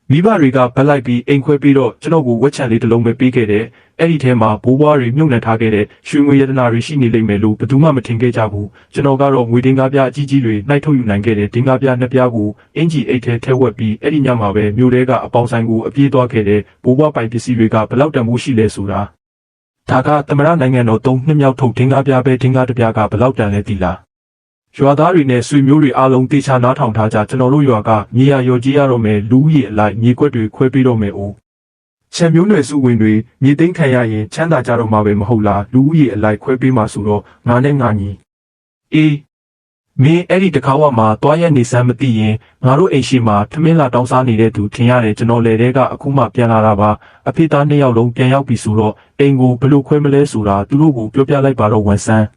မိဘတွေကဗက်လိုက်ပြီးအိမ်ခွဲပြီးတော့ကျွန်တော်ကိုဝက်ချန်လေးတစ်လုံးပဲပေးခဲ့တယ်။အဲ့ဒီထဲမှာဘိုးဘွားတွေမြုပ်နှံထားခဲ့တဲ့ရွှေငွေရတနာတွေရှိနေလိမ့်မယ်လို့ဘယ်သူမှမထင်ခဲ့ကြဘူး။ကျွန်တော်ကတော့ငွေတင်းကားပြအကြီးကြီးတွေနှိုက်ထုတ်ယူနိုင်ခဲ့တဲ့တင်းကားပြနှစ်ပြားကိုအင်ဂျီအိတ်ထဲထည့်ဝက်ပြီးအဲ့ဒီညမှာပဲမြို့ထဲကအပေါင်ဆိုင်ကိုအပြေးသွားခဲ့တဲ့ဘိုးဘွားပိုင်ပစ္စည်းတွေကဘယ်လောက်တန်ဖိုးရှိလဲဆိုတာဒါကသမရနိုင်ငံတော်3နှစ်မြောက်ထုတ်တင်းကားပြပဲတင်းကားတစ်ပြားကဘယ်လောက်တန်လဲသိလား။ရွာသားတွေနဲ့ဆွေမျိုးတွေအားလုံးတေချာနားထောင်ထားကြကျွန်တော်တို့ရွာကမြေယာရော်ကြီးရတော့မယ်လူဦးရေအလိုက်မြေကွက်တွေခွဲပြီးတော့မယ်အိုးချန်မျိုးနွယ်စုဝင်တွေမြေသိမ်းခံရရင်ချမ်းသာကြတော့မှာပဲမဟုတ်လားလူဦးရေအလိုက်ခွဲပေးမှာဆိုတော့ငါနဲ့ငါညီအေးမင်းအဲ့ဒီတကားဝမှာတွားရက်နေစမ်းမသိရင်ငါတို့အိမ်ရှိမှာထမင်းလာတောင်းစားနေတဲ့သူထင်ရတယ်ကျွန်တော်လေတဲ့ကအခုမှပြန်လာတာပါအဖေသား2ယောက်လုံးပြန်ရောက်ပြီဆိုတော့အိမ်ကိုဘယ်လိုခွဲမလဲဆိုတာသူတို့ကိုပြောပြလိုက်ပါတော့ဝန်ဆန်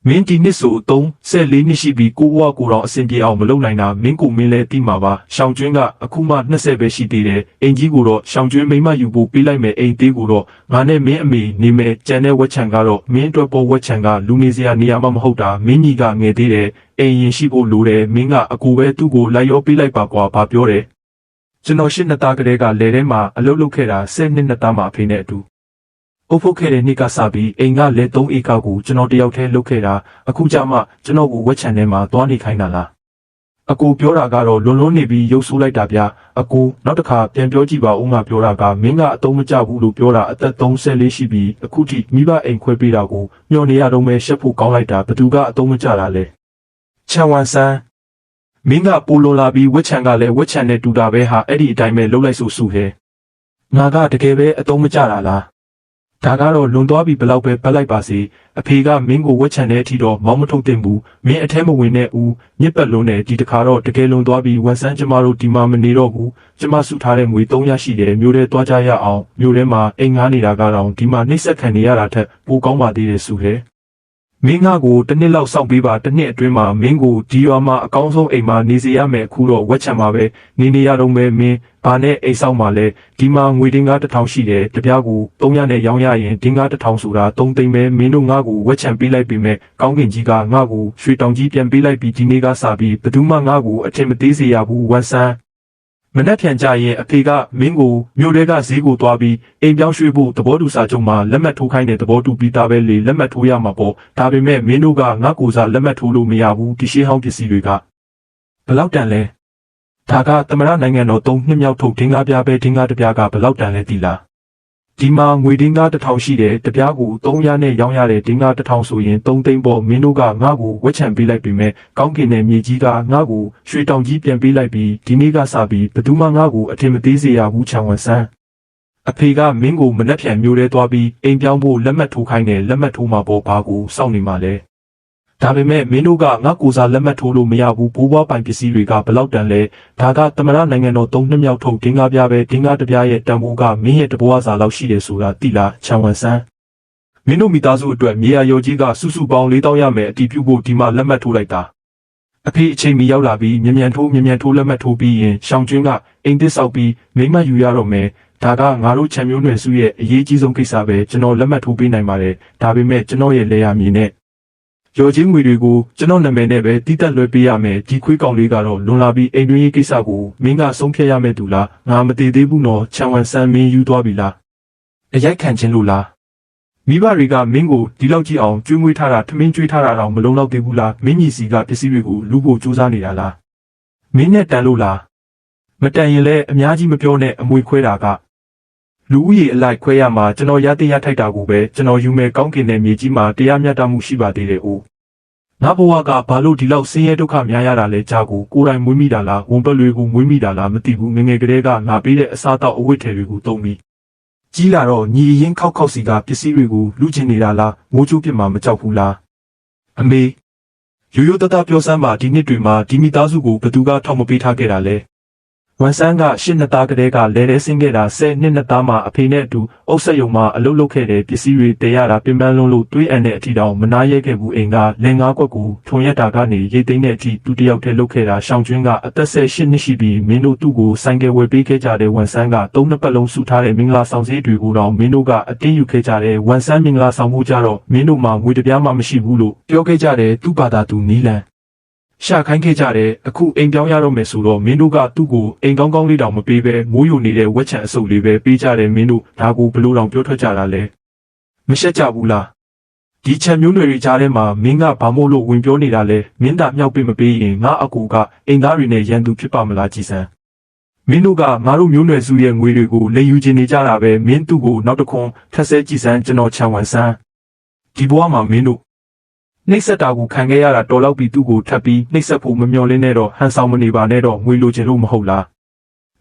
းမင်းဒီနှစ်ဆို14နှစ်ရှိပြီကိုဘွားကိုတော့အဆင်ပြေအောင်မလုပ်နိုင်တာမင်းကိုမင်းလည်းသိမှာပါရှောင်းကျွင်းကအခုမှ20ပဲရှိသေးတယ်အိမ်ကြီးကိုတော့ရှောင်းကျွင်းမိမယူဖို့ပေးလိုက်မယ်အိမ်သေးကိုတော့ငါနဲ့မင်းအမေနေမယ်ကြံတဲ့ဝက်ချန်ကတော့မင်းအတွက်ပေါ်ဝက်ချန်ကလူနေစရာနေရာမှမဟုတ်တာမင်းကြီးကငယ်သေးတယ်အိမ်ရင်ရှိဖို့လိုတယ်မင်းကအကူပဲသူ့ကိုလိုက်ရောပေးလိုက်ပါကွာဘာပြောတယ်ကျွန်တော်8နှစ်သားကလေးကလေထဲမှာအလုပ်လုပ်ခဲ့တာ10နှစ်သားမှအဖေနဲ့အတူအုပ်ဖို့ခဲ့တဲ့နေ့ကစပြီးအိမ်ကလည်း3ဧကကိုကျွန်တော်တယောက်တည်းလုပ်ခဲ့တာအခုကြမှကျွန်တော်ကိုဝက်ချန်ထဲမှာသွားနေခိုင်းတာလားအကိုပြောတာကတော့လွန်လွန်းနေပြီးရုပ်ဆိုးလိုက်တာဗျာအကိုနောက်တစ်ခါပြန်ပြောကြည့်ပါဦးငါပြောတာကမင်းကအတုံးမကျဘူးလို့ပြောတာအသက်34ရှိပြီးအခုထိမိဘအိမ်ခွဲပေးတာကိုမျှော်နေရတော့မဲရှက်ဖို့ကောင်းလိုက်တာဘသူကအတုံးမကျတာလဲချန်ဝန်ဆန်းမင်းကပိုလွန်လာပြီးဝက်ချန်ကလည်းဝက်ချန်နဲ့တူတာပဲဟာအဲ့ဒီအတိုင်းပဲလှုပ်လိုက်ဆိုစုဟဲငါကတကယ်ပဲအတုံးမကျတာလားဒါကတော့လွန်သွားပြီဘလောက်ပဲပတ်လိုက်ပါစေအဖေကမင်းကိုဝက်ချန်တဲ့အထိတော့မောင်းမထုတ်သင့်ဘူးမင်းအထဲမဝင်နဲ့ဦးမြစ်ပတ်လုံးနဲ့ဒီတခါတော့တကယ်လွန်သွားပြီဝန်ဆန်းကျမတို့ဒီမှာမနေတော့ဘူးကျမစုထားတဲ့ငွေ300ရှိတယ်မြို့ထဲသွားကြရအောင်မြို့ထဲမှာအိမ်ငားနေတာကတော့ဒီမှာနှိမ့်ဆက်ခံနေရတာထက်ပိုကောင်းပါသေးတယ်ဆိုဟဲ့မင်းငါကိုတစ်နှစ်လောက်စောင့်ပေးပါတစ်နှစ်အတွင်းမှာမင်းကိုဒီရွာမှာအကောင်းဆုံးအိမ်မှာနေစေရမယ်အခုတော့ဝက်ချန်မှာပဲနေရတော့မယ်မင်းဘာနဲ့အိမ်ဆောင်မှာလဲဒီမှာငွေတင်းကား1000ရှိတယ်တပြားကို300နဲ့ရောင်းရရင်တင်းကား1000ဆိုတာ3သိန်းပဲမင်းတို့ငါကိုဝက်ချန်ပေးလိုက်ပြီမဲ့ကောင်းကင်ကြီးကငါကိုရွှေတောင်ကြီးပြန်ပေးလိုက်ပြီးဒီနေ့ကစပြီးဘယ်သူမှငါကိုအထင်မသေးစေရဘူးဝန်ဆန်းမနှက်ဖြန်ကြရင်အဖေကမင်းကိုမြို့ထဲကဈေးကိုသွားပြီးအိမ်ပြောင်းရွှေ့ဖို့သဘောတူစာချုပ်မှာလက်မှတ်ထိုးခိုင်းတဲ့သဘောတူပြီးသားပဲလေလက်မှတ်ထိုးရမှာပေါ့ဒါပေမဲ့မင်းတို့ကငါ့ကိုစားလက်မှတ်ထိုးလို့မရဘူးဒီရှေးဟောင်းပစ္စည်းတွေကဘယ်လောက်တန်လဲဒါကသမရနိုင်ငံတော်3နှစ်မြောက်ထုတ်တင်းကားပြပဲတင်းကားတစ်ပြားကဘယ်လောက်တန်လဲသိလားဒီမှာငွေတင်းကား1000ရှိတယ်တပြားကို300နဲ့ရောင်းရတဲ့တင်းကား1000ဆိုရင်3သိန်းပေါ့မင်းတို့ကငါ့ကိုဝက်ချန်ပေးလိုက်ပြီမဲ့ကောင်းကင်နဲ့မြေကြီးကငါ့ကိုရွှေတောင်ကြီးပြန်ပေးလိုက်ပြီးဒီနေ့ကစပြီးဘယ်သူမှငါ့ကိုအထင်မသေးစေရဘူးချန်ဝန်ဆန်းအဖေကမင်းကိုမနှက်ဖြန်မျိုးထဲသွားပြီးအိမ်ပြောင်းဖို့လက်မှတ်ထိုးခိုင်းတယ်လက်မှတ်ထိုးမှာပေါ့ဘာကိုစောင့်နေမှာလဲဒါပေမဲ့မင်းတို့ကငါ့ကိုစားလက်မှတ်ထိုးလို့မရဘူးဘိုးဘွားပိုင်ပစ္စည်းတွေကဘယ်လောက်တန်လဲဒါကသမရနိုင်ငံတော်3နှစ်မြောက်ထုတ်တင်းကားပြပဲတင်းကားတစ်ပြားရဲ့တန်ဖိုးကမင်းရဲ့တဘွားစာလောက်ရှိတယ်ဆိုတာသိလားချန်ဝန်ဆန်းမင်းတို့မိသားစုအတွက်မြေယာရော်ကြီးကစုစုပေါင်း4000ရမယ်အတီးပြုတ်ဖို့ဒီမှာလက်မှတ်ထိုးလိုက်တာအဖေအချိန်မီရောက်လာပြီးမြန်ထိုးလက်မှတ်ထိုးပြီးရင်ရှောင်းကျွင်းကအိမ်သစ်ဆောက်ပြီးမိမယူရတော့မယ်ဒါကငါတို့ချန်မျိုးနွယ်စုရဲ့အရေးကြီးဆုံးကိစ္စပဲကျွန်တော်လက်မှတ်ထိုးပေးနိုင်ပါတယ်ဒါပေမဲ့ကျွန်တော်ရဲ့လေယာမြေနဲ့ရော်ချင်းငွေတွေကိုကျွန်တော်နာမည်နဲ့ပဲတိတက်လွှဲပေးရမယ်ဒီခွေးကောင်လေးကတော့လွန်လာပြီးအိမ်တွင်းရေးကိစ္စကိုမင်းကဆုံးဖြတ်ရမယ်သူလားငါမတည်သေးဘူးနော်ချန်ဝန်ဆန်းမင်းယူသွားပြီလားအရိုက်ခံခြင်းလို့လားမိဘတွေကမင်းကိုဒီလောက်ကြည့်အောင်ကျွေးမွေးထားတာထမင်းကျွေးထားတာတော့မလုံလောက်သေးဘူးလားမင်းညီစီကပစ္စည်းတွေကိုလူဖို့စူးစမ်းနေတာလားမင်းနဲ့တန်လို့လားမတန်ရင်လည်းအများကြီးမပြောနဲ့အမွေခွဲတာကလူဦးရေအလိုက်ခွဲရမှာကျွန်တော်ရတဲ့ရထိုက်တာကိုပဲကျွန်တော်ယူမယ်ကောင်းကင်တဲ့မြေကြီးမှာတရားမျှတမှုရှိပါသေးတယ်။အိုးငါဘဝကဘာလို့ဒီလောက်ဆင်းရဲဒုက္ခများရတာလဲကြားကိုကိုယ်တိုင်မွေးမိတာလားဝန်ပလွေကိုမွေးမိတာလားမသိဘူးငငယ်ကလေးကငါပေးတဲ့အစားအသောက်အဝတ်ထည်တွေကိုသုံးပြီးကြီးလာတော့ညီရင်ခောက်စီကပစ္စည်းတွေကိုလူချင်နေတာလားမိုးချိုးပြစ်မှာမကြောက်ဘူးလားအမေရိုးရိုးတတပြောစမ်းပါဒီနှစ်တွေမှာဒီမိသားစုကိုဘသူကထောက်မပေးထားခဲ့တာလဲဝန်ဆန်းက8နှစ်သားကလေးကလဲလဲဆင်းခဲ့တာ10နှစ်သားမှအဖေနဲ့အတူအုပ်ဆက်ယုံမှာအလုပ်လုပ်ခဲ့တဲ့ပစ္စည်းတွေတရတာပြင်ပန်းလုံးလို့တွေးအံတဲ့အထီတောင်မနာရဲခဲ့ဘူးအိမ်ကလင်ငါးကွက်ကိုထွန်ရက်တာကနေရိတ်သိမ်းတဲ့အထိသူတယောက်တည်းလုပ်ခဲ့တာရှောင်းကျွင်းကအသက်18နှစ်ရှိပြီးမင်းတို့သူ့ကိုဆိုင်ကယ်ဝယ်ပေးခဲ့ကြတဲ့ဝန်ဆန်းက3နှစ်ပတ်လုံးစုထားတဲ့မင်္ဂလာဆောင်စည်းတွေကိုတော့မင်းတို့ကအတင်းယူခဲ့ကြတဲ့ဝန်ဆန်းမင်္ဂလာဆောင်မှုကြတော့မင်းတို့မှာငွေတပြားမှမရှိဘူးလို့ပြောခဲ့ကြတဲ့သူ့ဘာသာသူနီလန် ရှာခိုင်းခဲ့ကြတယ်အခုအိမ်ပြောင်းရတော့မယ်ဆိုတော့မင်းတို့ကသူ့ကိုအိမ်ကောင်းကောင်းလေးတောင်မပေးပဲမိုးယိုနေတဲ့ဝက်ချံအစုပ်လေးပဲပေးကြတယ်မင်းတို့ဒါကိုဘလို့တောင်ပြောထွက်ကြတာလဲမရှက်ကြဘူးလားဒီချံမျိုးနွယ်တွေကြားထဲမှာမင်းကဘာမို့လို့ဝင်ပြောနေတာလဲမင်းသာမြောက်ပေးမပေးရင်ငါအကူကအိမ်သားတွေနဲ့ရန်သူဖြစ်ပါမလားကြည်စံမင်းတို့ကငါတို့မျိုးနွယ်စုရဲ့ငွေတွေကိုလိမ်ယူခြင်းနေကြတာပဲမင်းသူ့ကိုနောက်တစ်ခွန်းထက်ဆဲကြည်စံကျွန်တော်ချံဝန်ဆန်းဒီဘဝမှာမင်းတို့နှိပ်စက်တာကိုခံခဲ့ရတာတော်လောက်ပြီးသူ့ကိုထပ်ပြီးနှိပ်စက်ဖို့မမျှော်လင့်နဲ့တော့ဟန်ဆောင်မနေပါနဲ့တော့ငွေလိုချင်လို့မဟုတ်လာ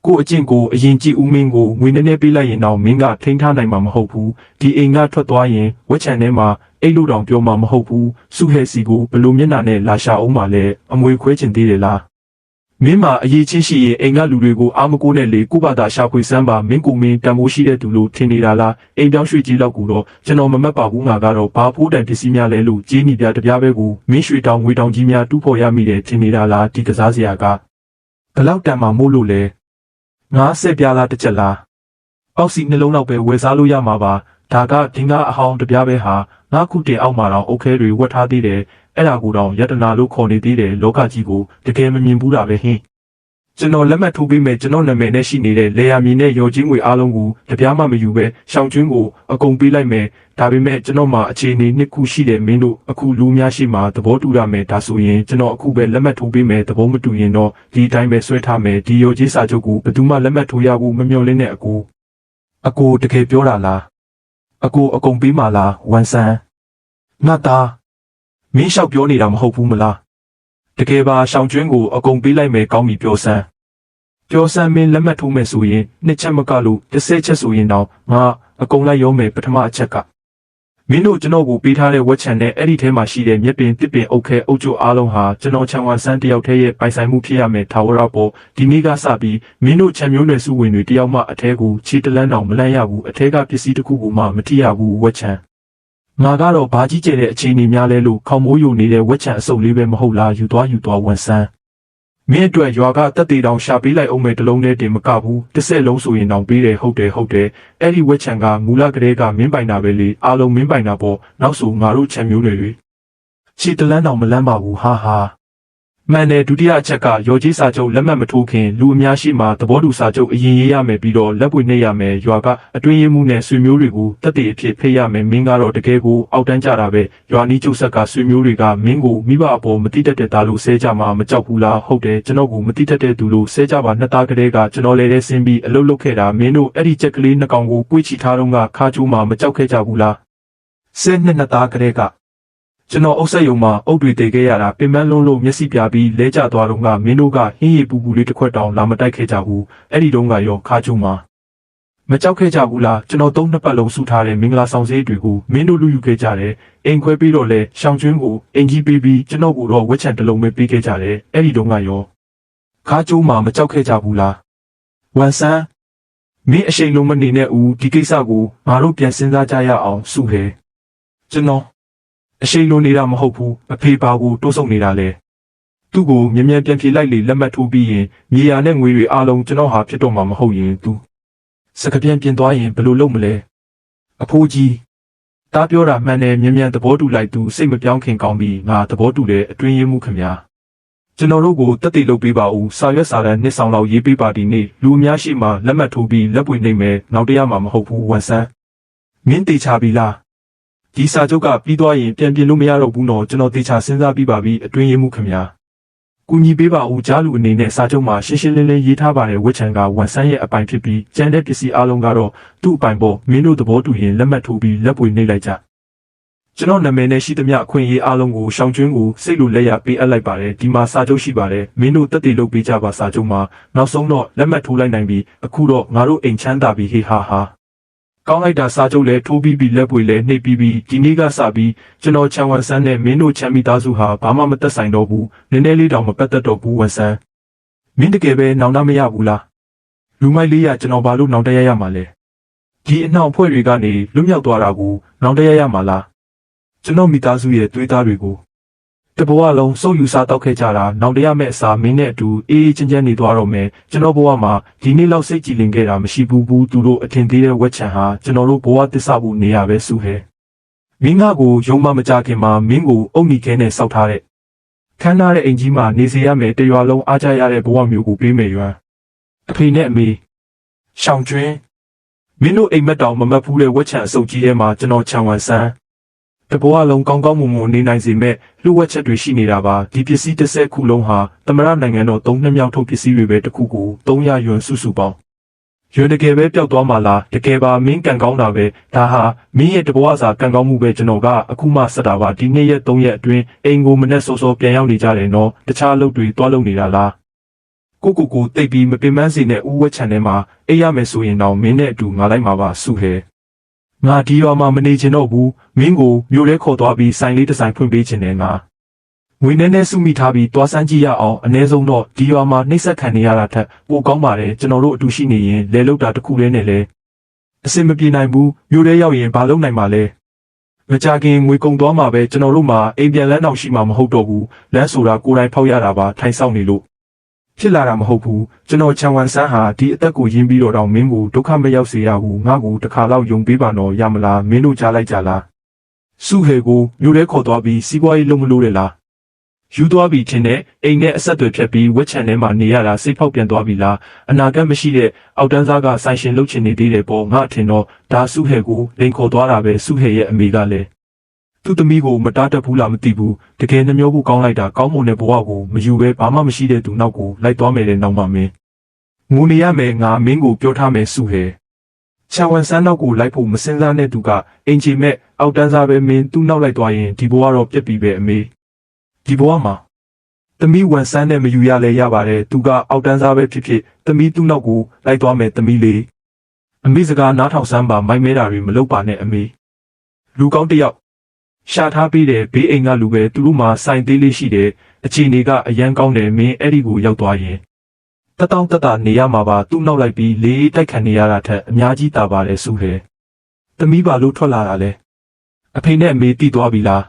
းကိုအကျင့်ကိုအရင်ကြည့်ဦးမင်းကိုငွေနဲ့ပေးလိုက်ရင်တော့မင်းကထိန်းထားနိုင်မှာမဟုတ်ဘူးဒီအိမ်ကထွက်သွားရင်ဝက်ချန်ထဲမှာအိတ်လို့တောင်ပြောမှာမဟုတ်ဘူးစုဟဲစီကိုဘလို့မျက်နှာနဲ့လာရှာအောင်ပါလဲအမွေခွဲချင်သေးတယ်လားမင်းမှာအရေးချင်းရှိရင်အိမ်ကလူတွေကိုအာမကိုနဲ့လေကိုပါတာရှာဖွေစမ်းပါမင်းကိုမင်းတန်ဖိုးရှိတဲ့သူလို့ထင်နေတာလားအိမ်ပြောင်းရွှေ့ကြီးလောက်ကူတော့ကျွန်တော်မမတ်ပါဘူးငါကတော့ဘာဖိုးတန်ပစ္စည်းများလဲလို့ကြီးနီပြတပြားပဲကိုမင်းရွှေတောင်ငွေတောင်ကြီးများတူးဖော်ရမိတယ်ထင်နေတာလားဒီကစားစရာကဘလောက်တန်မှမို့လို့လဲငါဆက်ပြားလားတစ်ချက်လားအောက်စီနှလုံးလောက်ပဲဝယ်စားလို့ရမှာပါဒါကဒင်္ဂအဟောင်းတပြားပဲဟာငါခုတင်အောက်မှာတော့အုတ်ခဲတွေဝတ်ထားသေးတယ်အဲ့ဒါကိုတော့ယတနာလို့ခေါ်နေသေးတယ်လောကကြီးကိုတကယ်မမြင်ဘူးတာပဲဟင်းကျွန်တော်လက်မှတ်ထိုးပေးမယ်ကျွန်တော်နာမည်နဲ့ရှိနေတဲ့လေယာမြေနဲ့ရော်ကြီးငွေအားလုံးကိုတပြားမှမယူပဲရှောင်းကျွင်းကိုအကုန်ပေးလိုက်မယ်ဒါပေမဲ့ကျွန်တော်မှာအခြေအနေနှစ်ခုရှိတယ်မင်းတို့အခုလူများရှိမှသဘောတူရမယ်ဒါဆိုရင်ကျွန်တော်အခုပဲလက်မှတ်ထိုးပေးမယ်သဘောမတူရင်တော့ဒီအတိုင်းပဲဆွဲထားမယ်ဒီရော်ကြီးစာချုပ်ကိုဘယ်သူမှလက်မှတ်ထိုးရဘူးမမျှော်လင့်တဲ့အကိုတကယ်ပြောတာလားအကုန်ပေးမှလားဝန်ဆန်းငါသားမင်းလျှောက်ပြောနေတာမဟုတ်ဘူးမလားတကယ်ပါရှောင်းကျွင်းကိုအကုန်ပေးလိုက်မယ်ကောင်းပြီပြောစမ်းမင်းလက်မှတ်ထိုးမယ်ဆိုရင်နှစ်ချက်မကလို့30ချက်ဆိုရင်တော့ငါအကုန်လိုက်ရောမယ်ပထမအချက်ကမင်းတို့ကျွန်တော်ကိုပေးထားတဲ့ဝက်ချန်နဲ့အဲ့ဒီထဲမှာရှိတဲ့မြက်ပင်တစ်ပင်အုတ်ခဲအုတ်ကျိုးအားလုံးဟာကျွန်တော်ချန်ဝါဆန်းတယောက်တည်းရဲ့ပိုင်ဆိုင်မှုဖြစ်ရမယ်ထာဝရပေါ်ဒီနေ့ကစပြီးမင်းတို့ချန်မျိုးနယ်စုဝင်တွေတယောက်မှအထဲကိုခြေတလန်းတောင်မလန့်ရဘူးအထဲကပစ္စည်းတစ်ခုကိုမှမထိရဘူးဝက်ချန်ငါကတော့ဘာကြီးကျယ်တဲ့အခြေအနေများလဲလို့ခေါမိုးယိုနေတဲ့ဝက်ချန်အစုပ်လေးပဲမဟုတ်လားယူသွားဝန်ဆန်းမင်းအတွက်ရွာကတက်တေတောင်ရှာပေးလိုက်အောင်မယ်တလုံးနဲ့တင်မကဘူး30လုံးဆိုရင်တောင်ပေးတယ်ဟုတ်တယ်အဲ့ဒီဝက်ချန်ကမူလကလေးကမင်းပိုင်တာပဲလေအားလုံးမင်းပိုင်တာပေါ့နောက်ဆိုငါတို့ချန်မျိုးတွေခြေတလန်းတောင်မလန်းပါဘူးဟာမှန်တယ်ဒုတိယအချက်ကရော်ကြီးစာချုပ်လက်မှတ်မထိုးခင်လူအများရှိမှသဘောတူစာချုပ်အရင်ရေးရမယ်ပြီးတော့လက်ပွေနှိပ်ရမယ်ရွာကအတွင်းရေးမှုနဲ့ဆွေမျိုးတွေကိုတက်တေအဖြစ်ဖိတ်ရမယ်မင်းကတော့တကယ်ကိုအောက်တန်းကြတာပဲရွာနီးကျုပ်ဆက်ကဆွေမျိုးတွေကမင်းကိုမိဘအပေါ်မတိတတ်တဲ့သားလို့ဆဲကြမှာမကြောက်ဘူးလားဟုတ်တယ်ကျွန်တော်ကိုမတိတတ်တဲ့သူလို့ဆဲကြပါနှစ်သားကလေးကကျွန်တော်လည်းဆင်းပြီးအလုပ်လုပ်ခဲ့တာမင်းတို့အဲ့ဒီချက်ကလေးနှစ်ကောင်ကိုကိုွေးချီထားတော့ကခါကျိုးမှာမကြောက်ခဲ့ကြဘူးလားဆဲနှစ်သားကလေးကကျွန်တော်အုပ်ဆက်ယုံမှာအုပ်တွေတည်ခဲ့ရတာပင်ပန်းလုံးလို့မျက်စိပြပြီးလဲကျသွားတော့ကမင်းတို့ကဟင်းရည်ပူပူလေးတစ်ခွက်တောင်လာမတိုက်ခဲ့ကြဘူးအဲ့ဒီတုန်းကရောခါကျုံမှာမကြောက်ခဲ့ကြဘူးလားကျွန်တော်3နှစ်ပတ်လုံးစုထားတဲ့မင်္ဂလာဆောင်စည်းတွေကိုမင်းတို့လူယူခဲ့ကြတယ်အိမ်ခွဲပြီးတော့လဲရှောင်းကျွင်းကိုအင်ကြီးပေးပြီးကျွန်တော်ကိုတော့ဝက်ချန်တစ်လုံးပဲပေးခဲ့ကြတယ်အဲ့ဒီတုန်းကရောခါကျုံမှာမကြောက်ခဲ့ကြဘူးလားဝန်ဆန်းမင်းအရှိန်လုံးမနေနဲ့ဦးဒီကိစ္စကိုငါတို့ပြန်စဉ်းစားကြရအောင်စုဟဲကျွန်တော်အရှိန်လုံးနေတာမဟုတ်ဘူးအဖေပါကိုတိုးဆုံနေတာလေသူ့ကိုမြန်ပြန်ဖြေလိုက်လေလက်မှတ်ထိုးပြီးရင်မြေယာနဲ့ငွေတွေအားလုံးကျွန်တော်ဟာဖြစ်တော့မှာမဟုတ်ရင်သူစကပြန်ပြင်သွားရင်ဘယ်လိုလုပ်မလဲအဖိုးကြီးတားပြောတာမှန်တယ်မြန်သဘောတူလိုက်သူစိတ်မပြောင်းခင်ကောင်းပြီငါသဘောတူတယ်အတွင်းရင်းမှုခင်ဗျာကျွန်တော်တို့ကိုတက်တည်လုပ်ပေးပါဦးစာရွက်စာတမ်းနှစ်ဆောင်လောက်ရေးပေးပါဒီနေ့လူအများရှိမှလက်မှတ်ထိုးပြီးလက်ပွေနှိမ့်မယ်နောက်တရားမှာမဟုတ်ဘူးဝန်ဆန်းမင်းတေချပြီလားဒီစာချုပ်ကပြီးသွားရင်ပြန်ပြင်လို့မရတော့ဘူးနော်ကျွန်တော်တေချာစဉ်းစားပြီးပါပြီအတွင်းရင်းမှုခင်ဗျာကူညီပေးပါဦးကြားလူအနေနဲ့စာချုပ်မှာရှင်းရှင်းလင်းလင်းရေးထားပါတယ်ဝက်ချန်ကဝန်ဆန်းရဲ့အပိုင်ဖြစ်ပြီးကျန်တဲ့ပစ္စည်းအလုံးကတော့သူ့အပိုင်ပေါ့မင်းတို့သဘောတူရင်လက်မှတ်ထိုးပြီးလက်ပွေနှိပ်လိုက်ကြကျွန်တော်နာမည်နဲ့ရှိသမျှအခွင့်အရေးအလုံးကိုရှောင်းကျွင်းကိုစိတ်လိုလက်ရပေးအပ်လိုက်ပါတယ်ဒီမှာစာချုပ်ရှိပါတယ်မင်းတို့တက်တည်လုပ်ပေးကြပါစာချုပ်မှာနောက်ဆုံးတော့လက်မှတ်ထိုးလိုက်နိုင်ပြီအခုတော့ငါတို့အိမ်ချမ်းသာပြီဟေဟာကောင်းလိုက်တာစာချုပ်လဲထိုးပြီးလက်ပွေလဲနှိပ်ပြီးဒီနေ့ကစပြီးကျွန်တော်ချန်ဝန်ဆန်းနဲ့မင်းတို့ချမ်းမိသားစုဟာဘာမှမသက်ဆိုင်တော့ဘူးနည်းနည်းလေးတောင်မပတ်သက်တော့ဘူးဝန်ဆန်းမင်းတကယ်ပဲနောင်တမရဘူးလားလူမိုက်လေးရကျွန်တော်ဘာလို့နောင်တရရမှာလဲဒီအနှောင်အဖွဲ့တွေကနေလွတ်မြောက်သွားတာကိုနောင်တရရမှာလားကျွန်တော်မိသားစုရဲ့သွေးသားတွေကိုတဘဝလုံးစုပ်ယူစားတောက်ခဲ့ကြတာနောင်တရမဲ့အစာမင်းနဲ့အတူအေးချမ်းနေသွားတော့မယ်ကျွန်တော်ဘဝမှာဒီနေ့လောက်စိတ်ကြည်လင်ခဲ့တာမရှိဘူးသူတို့အထင်သေးတဲ့ဝက်ချန်ဟာကျွန်တော်တို့ဘဝတစ္ဆဖို့နေရပဲစုဟဲမင်းငါကိုယုံမမကြခင်မှာမင်းကိုအုံနီခဲနဲ့စောက်ထားတဲ့ ခမ်းနားတဲ့အင်ကြီးမှာနေစေရမယ်တရွာလုံးအားကြရတဲ့ဘဝမျိုးကိုပေးမယ်ရွာအဖေနဲ့အမေရှောင်းကျွင်းမင်းတို့အိမ်မက်တောင်မမတ်ဘူးတဲ့ဝက်ချံအစုပ်ကြီးထဲမှာကျွန်တော်ခြံဝမ်ဆန်းတဘဝလုံးကောင်းကောင်းမွန်မွန်နေနိုင်စေမဲ့လှုပ်ဝက်ချက်တွေရှိနေတာပါဒီပစ္စည်း30ခုလုံးဟာသမရနိုင်ငံတော်3နှစ်မြောက်ထုတ်ပစ္စည်းတွေပဲတစ်ခုကို300ယွမ်စုစုပေါင်းရွှေတကယ်ပဲပျောက်သွားမှလားတကယ်ပါမင်းကန်ကောင်းတာပဲဒါဟာမင်းရဲ့တဘဝစာကန်ကောင်းမှုပဲကျွန်တော်ကအခုမှဆက်တာပါဒီနေ့ရက်3ရက်အတွင်းအိမ်ကိုမနဲ့စောစောပြန်ရောက်နေကြတယ်နော်တခြားအလုပ်တွေတွားလုပ်နေတာလားကိုတိတ်ပြီးမပင်ပန်းစေနဲ့ဦးဝက်ချန်ထဲမှာအိပ်ရမယ်ဆိုရင်တော့မင်းနဲ့အတူငါလိုက်မှာပါစုဟဲငါဒီရွာမှာမနေချင်တော့ဘူးမင်းကိုမြို့ထဲခေါ်သွားပြီးဆိုင်လေးတစ်ဆိုင်ဖွင့်ပေးချင်တယ်ငါငွေနဲ့စုမိထားပြီးတွားစမ်းကြည့်ရအောင်အ ਨੇ ဆုံးတော့ဒီရွာမှာနှိမ့်ဆက်ခံနေရတာထက်ပိုကောင်းပါတယ်ကျွန်တော်တို့အတူရှိနေရင်လဲလောက်တာတစ်ခုတည်းနဲ့လဲအစင်မပြေနိုင်ဘူးမြို့ထဲရောက်ရင်ဘာလုပ်နိုင်မှာလဲမကြခင်ငွေကုန်သွားမှာပဲကျွန်တော်တို့မှာအိမ်ပြန်လန်းတော့ရှိမှာမဟုတ်တော့ဘူးလမ်းဆိုတာကိုယ်တိုင်ဖောက်ရတာပါထိုင်ဆောင်နေလို့ဖြစ်လာတာမဟုတ်ဘူးကျွန်တော်ချန်ဝမ်ဆန်းဟာဒီအသက်ကိုရင်းပြီးတော့မင်းကိုဒုက္ခမရောက်စေရဘူးငါ့ကိုတစ်ခါတော့ယုံပေးပါတော့ရမလားမင်းတို့ကြားလိုက်ကြလားစုဟေကိုမြို့ထဲခေါ်သွားပြီးစီးပွားရေးလုပ်မလို့လေလားယူသွားပြီးထင်တဲ့အိမ်နဲ့အဆက်တွေဖြတ်ပြီးဝက်ချန်ထဲမှာနေရတာစိတ်ဖောက်ပြန်သွားပြီလားအနာဂတ်မရှိတဲ့အောက်တန်းစားကဆိုင်ရှင်လုပ်ချင်နေသေးတယ်ပေါ့ငါအထင်တော့ဒါစုဟေကိုလိန်ခေါ်သွားတာပဲစုဟေရဲ့အမေကလည်းသူ့သမီးကိုမတားတတ်ဘူးလားမသိဘူးတကယ်နှမျောဖို့ကောင်းလိုက်တာကောင်းမွန်တဲ့ဘဝကိုမယူဘဲဘာမှမရှိတဲ့သူနောက်ကိုလိုက်သွားမယ်တဲ့နောက်မှမင်းငိုနေရမယ်ငါမင်းကိုပြောထားမယ်စုဟဲချာဝန်ဆန်းနောက်ကိုလိုက်ဖို့မစင်စားတဲ့သူကအင်ဂျီမဲ့အောက်တန်းစားပဲမင်းသူ့နောက်လိုက်သွားရင်ဒီဘဝတော့ပြက်ပြီပဲအမေဒီဘဝမှာသမီးဝန်ဆန်းနဲ့မယူရလဲရပါတယ်သူကအောက်တန်းစားပဲဖြစ်ဖြစ်သမီးသူ့နောက်ကိုလိုက်သွားမယ်သမီးလေးအမေစကားနားထောင်စမ်းပါမိုက်မဲတာတွေမလုပ်ပါနဲ့အမေလူကောင်းတစ်ယောက်ရှာထားပေးတယ်ဘေးအိမ်ကလူပဲသူတို့မှာစိုင်သေးလေးရှိတယ်အခြေအနေကအရန်ကောင်းတယ်မင်းအဲ့ဒီကိုရောက်သွားရင်တတောင်းတတနေရမှာပါသူ့နောက်လိုက်ပြီးလေးတိုက်ခံနေရတာထက်အများကြီးတာပါတယ်စုဟဲသမီးပါလို့ထွက်လာတာလဲအဖေနဲ့အမေတီးသွားပြီလား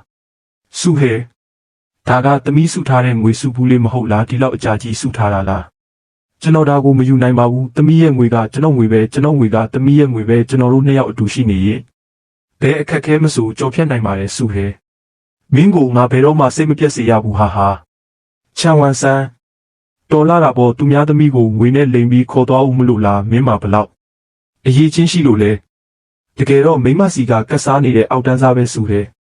စုဟဲဒါကသမီးစုထားတဲ့ငွေစုဘူးလေးမဟုတ်လားဒီလောက်အကြာကြီးစုထားတာလားကျွန်တော်ဒါကိုမယူနိုင်ပါဘူးသမီးရဲ့ငွေကကျွန်တော်ငွေပဲကျွန်တော်ငွေကသမီးရဲ့ငွေပဲကျွန်တော်တို့နှစ်ယောက်အတူရှိနေရင်ဘယ်အခက်ခဲမဆိုကြော်ဖြတ်နိုင်ပါတယ်စုဟဲမင်းကိုငါဘယ်တော့မှစိတ်မပြတ်စေရဘူးဟာချန်ဝမ်ဆန်းတော်လာတာပေါ်သူများသမီးကိုငွေနဲ့လိမ်ပြီးခေါ်သွားဦးမလို့လားမင်းမဘလောက်အရေးချင်းရှိလို့လဲတကယ်တော့မိမစီကကတ်စားနေတဲ့အောက်တန်းစားပဲစုဟဲ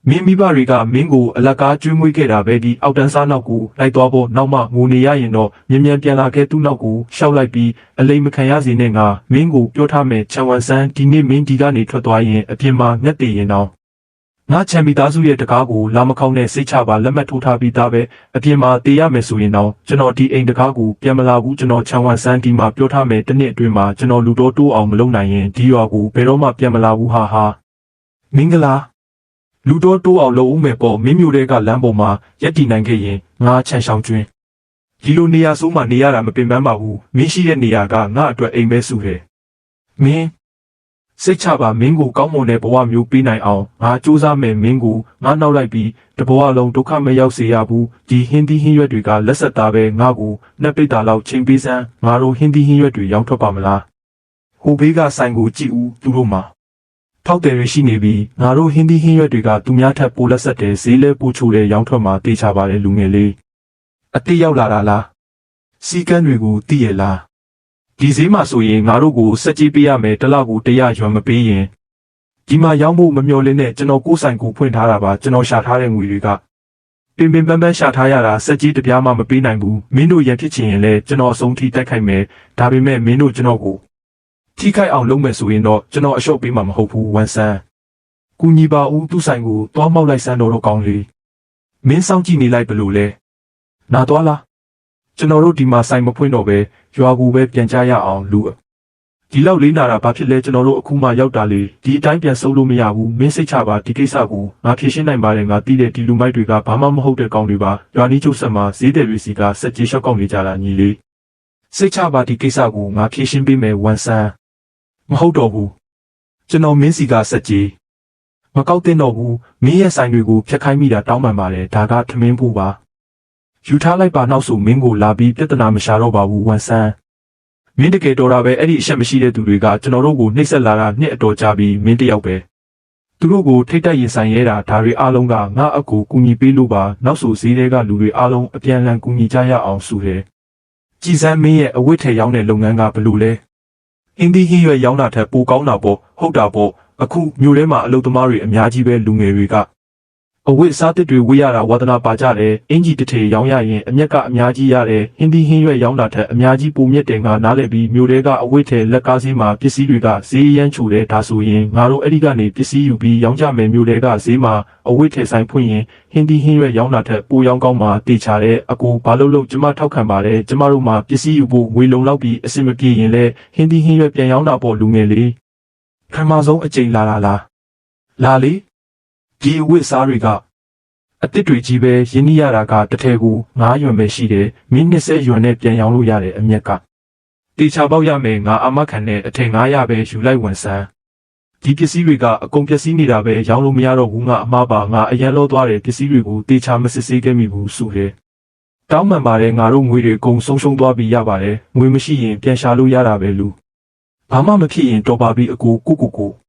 မင်းမိဘတွေကမင်းကိုအလကားကျွေးမွေးခဲ့တာပဲဒီအောက်တန်းစားနောက်ကိုလိုက်သွားဖို့နောက်မှငိုနေရရင်တော့မြန်မြန်ပြန်လာခဲ့သူ့နောက်ကိုရှောက်လိုက်ပြီးအလိမ်မခံရစေနဲ့ငါမင်းကိုပြောထားမယ်ချန်ဝမ်ဆန်းဒီနေ့မင်းဒီကနေထွက်သွားရင်အပြင်မှာငက်တည်ရင်တော့ငါချန်မီသားစုရဲ့တကားကိုလာမခေါင်းနဲ့စိတ်ချပါလက်မှတ်ထိုးထားပြီးသားပဲအပြင်မှာတေးရမယ်ဆိုရင်တော့ကျွန်တော်ဒီအိမ်တကားကိုပြန်မလာဘူးကျွန်တော်ချန်ဝမ်ဆန်းဒီမှာပြောထားမယ်တစ်နှစ်အတွင်းမှာကျွန်တော်လူတော်တိုးအောင်မလုပ်နိုင်ရင်ဒီရွာကိုဘယ်တော့မှပြန်မလာဘူးဟာမင်္ဂလာလူတော်တိုးအောင်လုပ်ဦးမယ်ပေါ့မင်းမျိုးတွေကလမ်းပေါ်မှာရက်တည်နိုင်ခဲ့ရင်ငါချန်ဆောင်ကျွင်းဒီလိုနေရာဆိုးမှနေရတာမပင်ပန်းပါဘူးမင်းရှိတဲ့နေရာကငါအတွက်အိမ်ပဲစုဟဲမင်းစိတ်ချပါမင်းကိုကောင်းမွန်တဲ့ဘဝမျိုးပေးနိုင်အောင်ငါစူးစမ်းမယ်မင်းကိုငါနောက်လိုက်ပြီးတဘဝလုံးဒုက္ခမရောက်စေရဘူးဒီဟင်းသီးဟင်းရွက်တွေကလက်ဆက်သားပဲငါကိုနှစ်ပိတ်တာလောက်ချိန်ပေးစမ်းငါတို့ဟင်းသီးဟင်းရွက်တွေရောင်းထွက်ပါမလားဟိုဘေးကဆိုင်ကိုကြည့်ဦးသူတို့မှာထောက်တယ်ရရှိနေပြီငါတို့ဟင်းသီးဟင်းရွက်တွေကသူများထက်ပိုလက်ဆက်တယ်ဈေးလဲပိုချိုတဲ့ရောင်းထွက်မှာတေးချပါတယ်လူငယ်လေးအတိရောက်လာတာလားစီကန်းတွေကိုသိရလားဒီဈေးမှာဆိုရင်ငါတို့ကိုစက်ကြီးပေးရမယ်တစ်လောက်ကို100ရွမ်မပေးရင်ဒီမှာရောင်းဖို့မမျှော်လင့်နဲ့ကျွန်တော်ကိုယ်ဆိုင်ကိုဖွင့်ထားတာပါကျွန်တော်ရှာထားတဲ့ငွေတွေကပင်ပန်းရှာထားရတာစက်ကြီးတပြားမှမပေးနိုင်ဘူးမင်းတို့ရန်ဖြစ်ချင်ရင်လည်းကျွန်တော်အဆုံးထိတိုက်ခိုက်မယ်ဒါပေမဲ့မင်းတို့ကျွန်တော်ကိုထိခိုက်အောင်လုပ်မယ်ဆိုရင်တော့ကျွန်တော်အလျှော့ပေးမှာမဟုတ်ဘူးဝန်ဆန်းကူညီပါဦးသူ့ဆိုင်ကိုတွားမောက်လိုက်စမ်းတော့ကောင်းလေမင်းစောင့်ကြည့်နေလိုက်ဘလို့လဲနာသွားလားကျွန်တော်တို့ဒီမှာဆိုင်မဖွင့်တော့ပဲရွာကိုပဲပြန်ကြရအောင်လူဒီလောက်လေးနာတာဘာဖြစ်လဲကျွန်တော်တို့အခုမှရောက်တာလေဒီအတိုင်းပြန်စုပ်လို့မရဘူးမင်းစိတ်ချပါဒီကိစ္စကိုငါဖြေရှင်းနိုင်ပါတယ်ငါသိတဲ့ဒီလူမိုက်တွေကဘာမှမဟုတ်တဲ့ကောင်တွေပါရွာနီးကျုပ်ဆက်မှာဈေးတယ်တွေစီကစက်ကြီးရှောက်ကောက်နေကြတာညီလေးစိတ်ချပါဒီကိစ္စကိုငါဖြေရှင်းပေးမယ်ဝန်ဆန်းမဟုတ်တော့ဘူးကျွန်တော်မင်းစီကစက်ကြီးမကောက်တင်တော့ဘူးမင်းရဲ့ဆိုင်တွေကိုဖျက်ခိုင်းမိတာတောင်းပန်ပါတယ်ဒါကထမင်းဖို့ပါယူထားလိုက်ပါနောက်ဆိုမင်းကိုလာပြီးပြဿနာမရှာတော့ပါဘူးဝန်ဆန်းမင်းတကယ်တော်တာပဲအဲ့ဒီအချက်မရှိတဲ့သူတွေကကျွန်တော်တို့ကိုနှိပ်စက်လာတာနှစ်အတော်ကြာပြီးမင်းတယောက်ပဲ သူတို့ကိုထိတ်တက်ရင်ဆိုင်ရဲတာဒါတွေအားလုံးကငါအကူကူညီပေးလို့ပါနောက်ဆိုဈေးတွေကလူတွေအားလုံးအပြန်အလှန်ကူညီကြရအောင်ဆိုတယ်ကြည်စမ်းမင်းရဲ့အဝတ်ထည်ရောင်းတဲ့လုပ်ငန်းကဘလို့လဲအင်းဒီဟင်းရွက်ရောင်းတာထက်ပိုကောင်းတာပေါ့ဟုတ်တာပေါ့အခုမြို့ထဲမှာအလုပ်သမားတွေအများကြီးပဲလူငယ်တွေကအဝတ်စားတစ်တွေဝေးရတာဝါသနာပါကြတယ်အင်ဂျီတစ်ထည်ရောင်းရရင်အမျက်ကအများကြီးရတယ်ဟင်းဒီဟင်းရွက်ရောင်းတာထက်အများကြီးပိုမြင့်တယ်ငါနားလည်ပြီးမြို့ထဲကအဝတ်ထည်လက်ကားစည်းမှာပစ္စည်းတွေကဈေးရမ်းချိုတယ်ဒါဆိုရင်ငါတို့အဲ့ဒီကနေပစ္စည်းယူပြီးရောင်းကြမယ်မြို့ထဲကဈေးမှာအဝတ်ထည်ဆိုင်ဖွင့်ရင်ဟင်းဒီဟင်းရွက်ရောင်းတာထက်ပိုရောင်းကောင်းမှာတေချာတယ်အကူဘာလို့ကျမထောက်ခံပါတယ်ကျမတို့မှာပစ္စည်းယူဖို့ငွေလုံလောက်ပြီးအဆင်မပြေရင်လည်းဟင်းဒီဟင်းရွက်ပြန်ရောင်းတာပေါ့လူငယ်လေးပထမဆုံးအချိန်လာလာလေဒီအဝတ်စားတွေကအတစ်တွေကြီးပဲရင်းနှီးရတာကတစ်ထည်ကို9 ရွမ်ပဲရှိတယ်မင်း20 ရွမ်နဲ့ပြန်ရောင်းလို့ရတယ်အမြက်ကတေချာပေါက်ရမယ်ငါအမခံနဲ့အထည်900ပဲယူလိုက်ဝန်ဆန်းဒီပစ္စည်းတွေကအကုန်ပျက်စီးနေတာပဲရောင်းလို့မရတော့ဘူးငါအမားပါငါအရန်လောသွားတယ်ပစ္စည်းတွေကိုတေချာမစစ်ဆေးခဲ့မိဘူးဆိုတယ်တောင်းမှန်ပါတယ်ငါတို့ငွေတွေအကုန်ဆုံးရှုံးသွားပြီးရပါတယ်ငွေမရှိရင်ပြန်ရှာလို့ရတာပဲလူဘာမှမဖြစ်ရင်တော်ပါပြီအကိုကို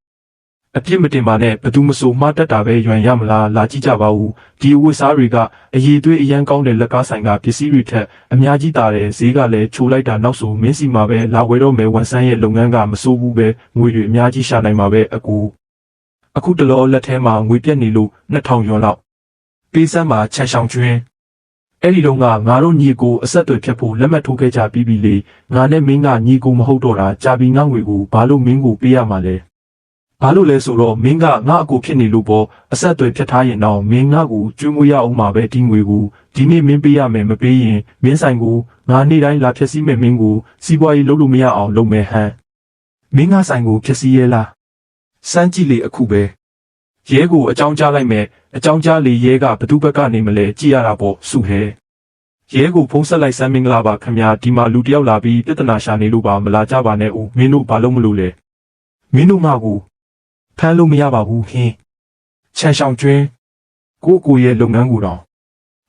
အပြစ်မတင်ပါနဲ့ဘသူမဆိုမှားတတ်တာပဲရွံရမလားလာကြည့်ကြပါဦးဒီအဝတ်စားတွေကအရေးသွေးအရန်ကောင်းတဲ့လက်ကားဆိုင်ကပစ္စည်းတွေထက်အများကြီးတာတယ်ဈေးကလည်းချိုးလိုက်တာနောက်ဆိုမင်းစီမှာပဲလာဝယ်တော့မယ်ဝန်ဆန်းရဲ့လုပ်ငန်းကမစိုးဘူးပဲငွေတွေအများကြီးရှာနိုင်မှာပဲအခုတလောလက်ထဲမှာငွေပြက်နေလို့2000 ရွန်လောက်ပေးစမ်းမှာချန်ဆောင်ကျွင်းအဲ့ဒီတော့ငါတို့ညီကိုအဆက်အသွယ်ဖြတ်ဖို့လက်မှတ်ထိုးခဲ့ကြပြီးပြီလေငါနဲ့မင်းကညီကိုမဟုတ်တော့တာကြာပြီးငါငွေကိုဘာလို့မင်းကိုပေးရမှာလဲဘာလို့လဲဆိုတော့မင်းကငါအကိုဖြစ်နေလို့ပေါ့အဆက်အသွယ်ဖြတ်ထားရင်တော့မင်းငါကိုကျွေးမွေးရအောင်မှာပဲဒီငွေကိုဒီနေ့မင်းပေးရမယ်မပေးရင်မင်းဆိုင်ကိုငါနေ့တိုင်းလာဖြည့်ဆည်းမယ်မင်းကိုစီးပွားရေးလုပ်လို့မရအောင်လုပ်မယ်ဟမ်မင်းငါဆိုင်ကိုဖြည့်ဆည်းရဲလားစမ်းကြည့်လေအခုပဲရဲကိုအကြောင်းကြားလိုက်မယ်အကြောင်းကြားလေရဲကဘသူဘက်ကနေမလဲကြည့်ရတာပေါ့စုဟဲရဲကိုဖုန်းဆက်လိုက်စမ်းမင်္ဂလာပါခင်ဗျာဒီမှာလူတယောက်လာပြီးပြဿနာရှာနေလို့ပါမလာကြပါနဲ့ဦးမင်းတို့ဘာလို့မလို့လဲမင်းတို့ငါကိုဖမ်းလို့မရပါဘူးဟင်းချန်ဆောင်ကျွင်းကိုရဲ့လုပ်ငန်းကိုတော့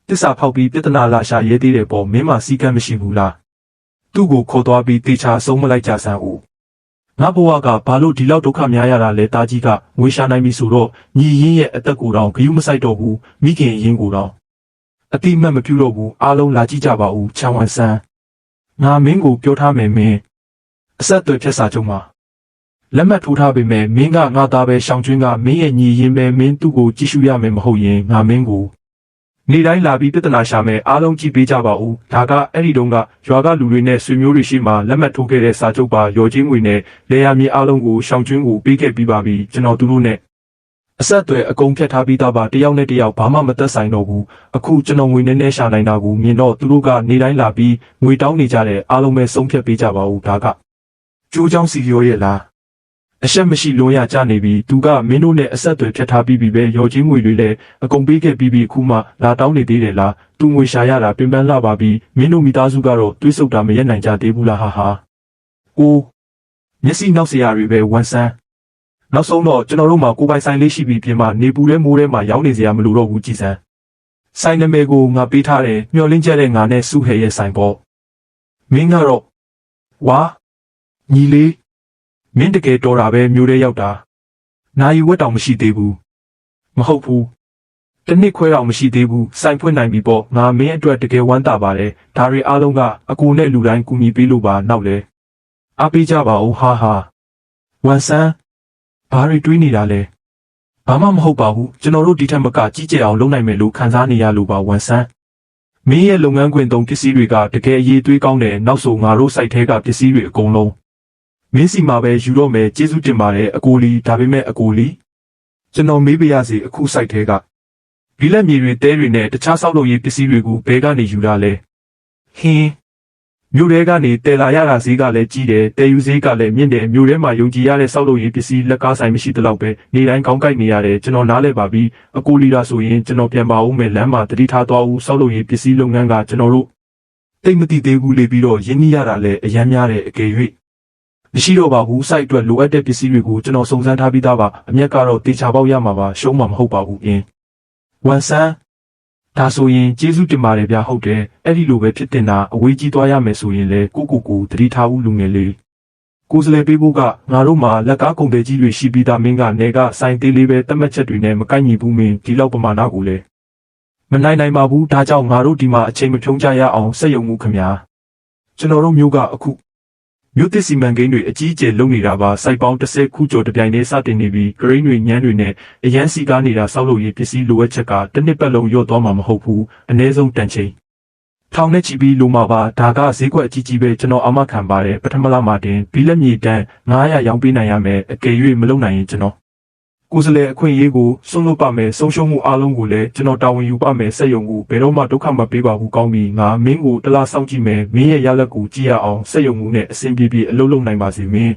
တစ္ဆာဖောက်ပြီးပြဿနာလာရှာရဲသေးတယ်ပေါ့မင်းမစီကံမရှိဘူးလားသူ့ကိုခေါ်သွားပြီးတေချာဆုံးမလိုက်ကြဆန်းဦးငါဘဝကဘာလို့ဒီလောက်ဒုက္ခများရတာလဲတာကြီးကငွေရှာနိုင်ပြီဆိုတော့ညီရင်းရဲ့အသက်ကိုတော့ဂယုမဆိုင်တော့ဘူးမိခင်ရင်းကိုတော့အတိမတ်မပြုတော့ဘူးအားလုံးလာကြည့်ကြပါဦးချန်ဝန်ဆန်းငါမင်းကိုပြောထားမယ်မင်းအဆက်အသွယ်ဖြတ်စာချုပ်မှာလက်မှတ်ထိုးထားပေမဲ့မင်းကငါသားပဲရှောင်းကျွင်းကမင်းရဲ့ညီရင်ပဲမင်းသူ့ကိုကြည့်ရှုရမယ်မဟုတ်ရင်ငါမင်းကိုနေ့တိုင်းလာပြီးပြဿနာရှာမယ်အားလုံးကြည့်ပေးကြပါဦးဒါကအဲ့ဒီတုန်းကရွာကလူတွေနဲ့ဆွေမျိုးတွေရှိမှလက်မှတ်ထိုးခဲ့တဲ့စာချုပ်ပါရော်ချင်းငွေနဲ့လေယာမြေအားလုံးကိုရှောင်းကျွင်းကိုပေးခဲ့ပြီးပါပြီကျွန်တော်သူတို့နဲ့အဆက်အသွယ်အကုန်ဖြတ်ထားပြီးသားပါတယောက်နဲ့တယောက်ဘာမှမသက်ဆိုင်တော့ဘူးအခုကျွန်တော်ငွေနဲ့နဲ့ရှာနိုင်တာကိုမြင်တော့သူတို့ကနေတိုင်းလာပြီးငွေတောင်းနေကြတဲ့အားလုံးပဲဆုံးဖြတ်ပေးကြပါဦးဒါကကျိုးချောင်းစီရောရဲ့လားအဆက်မရှိလွန်ရကြနေပြီသူကမင်းတို့နဲ့အဆက်အသွယ်ဖြတ်ထားပြီးပြီပဲရော်ချင်းငွေတွေလည်းအကုန်ပေးခဲ့ပြီးပြီအခုမှလာတောင်းနေသေးတယ်လားသူငွေရှာရတာပင်ပန်းလာပါပြီမင်းတို့မိသားစုကတော့တွေးဆုပ်တာမရက်နိုင်ကြသေးဘူးလားဟာအိုးမျက်စိနောက်စရာတွေပဲဝန်ဆန်းနောက်ဆုံးတော့ကျွန်တော်တို့မှာကိုပိုင်ဆိုင်လေးရှိပြီးပြင်မှာနေပူတဲ့မိုးထဲမှာရောင်းနေစရာမလိုတော့ဘူးကြည်စမ်းဆိုင်နာမည်ကိုငါပေးထားတယ်မျောလင်းကျတဲ့ငါနဲ့စုဟဲရဲ့ဆိုင်ပေါ့မင်းကတော့ဝါညီလေးမင်းတကယ်တော်တာပဲမျိုးထဲရောက်တာနိုင်ဝက်တောင်မရှိသေးဘူးမဟုတ်ဘူးတနစ်ခွဲတောင်မရှိသေးဘူးစိုင်ဖွင့်နိုင်ပြီပေါ့ငါမင်းအတွက်တကယ်ဝမ်းသာပါတယ်ဒါတွေအားလုံးကအကူနဲ့လူတိုင်းကူညီပေးလို့ပါနောက်လဲအားပေးကြပါဦးဟာဝန်ဆန်းဘာတွေတွေးနေတာလဲဘာမှမဟုတ်ပါဘူးကျွန်တော်တို့ဒီထက်မကကြီးကျယ်အောင်လုပ်နိုင်မယ်လို့ခံစားနေရလို့ပါဝန်ဆန်းမင်းရဲ့လုပ်ငန်းခွင်သုံးပစ္စည်းတွေကတကယ်အရေးသွေးကောင်းတယ်နောက်ဆိုငါတို့စိုက်ထဲကပစ္စည်းတွေအကုန်လုံးမင်းစီမှာပဲယူတော့မယ်ကျေးဇူးတင်ပါတယ်အကိုလီဒါပေမဲ့အကိုလီကျွန်တော်မေးပြရစီအခုစိုက်ထဲကဘီလက်မြေတွေတဲတွေနဲ့တခြားဆောက်လုပ်ရေးပစ္စည်းတွေကိုဘဲကနေယူတာလဲဟင်းမြို့ထဲကနေတဲလာရတာဈေးကလည်းကြီးတယ်တဲယူဈေးကလည်းမြင့်တယ်မြို့ထဲမှာယုံကြည်ရတဲ့ဆောက်လုပ်ရေးပစ္စည်းလက်ကားဆိုင်မရှိသလောက်ပဲနေတိုင်းကောင်းကိုက်နေရတယ်ကျွန်တော်နားလဲပါပြီအကိုလီလာဆိုရင်ကျွန်တော်ပြန်ပါဦးမယ်လမ်းမှာတတိထားသွားဦးဆောက်လုပ်ရေးပစ္စည်းလုပ်ငန်းကကျွန်တော်တို့တိတ်မတိသေးဘူးလေပြီးတော့ရင်းနှီးရတာလည်းအများများတယ်အကယ်၍မရှိတော့ပါဘူးစိုက်အတွက်လိုအပ်တဲ့ပစ္စည်းတွေကိုကျွန်တော်စုံစမ်းထားပြီးသားပါအမျက်ကတော့တေချာပေါက်ရမှာပါရှုံးမှာမဟုတ်ပါဘူးဝန်ဆန်းဒါဆိုရင်ကျေးဇူးတင်ပါတယ်ဗျာဟုတ်တယ်အဲ့ဒီလိုပဲဖြစ်တင်တာအဝေးကြီးသွားရမယ်ဆိုရင်လေကိုတတိထားဦးလူငယ်လေး ကိုယ်စလဲပေးဖို့ကငါတို့မှာလက်ကားကုန်တဲ့ကြီးတွေရှိပြီးသားမင်းကနေကစိုင်းသေးလေးပဲတတ်မှတ်ချက်တွေနဲ့မကိုက်ညီဘူးမင်းဒီလောက်ပမာဏကိုလည်းမနိုင်ပါဘူးဒါကြောင့်ငါတို့ဒီမှာအချိန်မဖြုံးကြရအောင်စက်ယုံမှုခင်ဗျာကျွန်တော်တို့မျိုးကအခုမြို့သစ်စီမံကိန်းတွေအကြီးအကျယ်လုပ်နေတာပါစိုက်ပေါင်း30ခုကျော်တပြိုင်တည်းစတင်နေပြီးဂရင်းတွေညမ်းတွေနဲ့အရန်စီကားနေတာစောက်လို့ရပစ္စည်းလိုအပ်ချက်ကတစ်နှစ်ပတ်လုံးရော့သွားမှာမဟုတ်ဘူးအနည်းဆုံးတန်ချိန်ထောင်နဲ့ချီပြီးလိုမှာပါဒါကဈေးကွက်အကြီးကြီးပဲကျွန်တော်အာမခံပါတယ်ပထမလမှာတင်ဘီလက်မြေတန်း900ရောင်းပေးနိုင်ရမယ်အကယ်၍မလုပ်နိုင်ရင်ကျွန်တော်ကိုယ်စလဲအခွင့်အရေးကိုဆုံးလို့ပါမယ်ဆုံးရှုံးမှုအလုံးကိုလည်းကျွန်တော်တာဝန်ယူပါမယ်စက်ယုံကိုဘယ်တော့မှဒုက္ခမပေးပါဘူးကောင်းပြီငါမင်းကိုတလားစောင့်ကြည့်မယ်မင်းရဲ့ရလက်ကိုကြည့်ရအောင်စက်ယုံမှုနဲ့အဆင်ပြေပြေအလုပ်လုပ်နိုင်ပါစေမင်း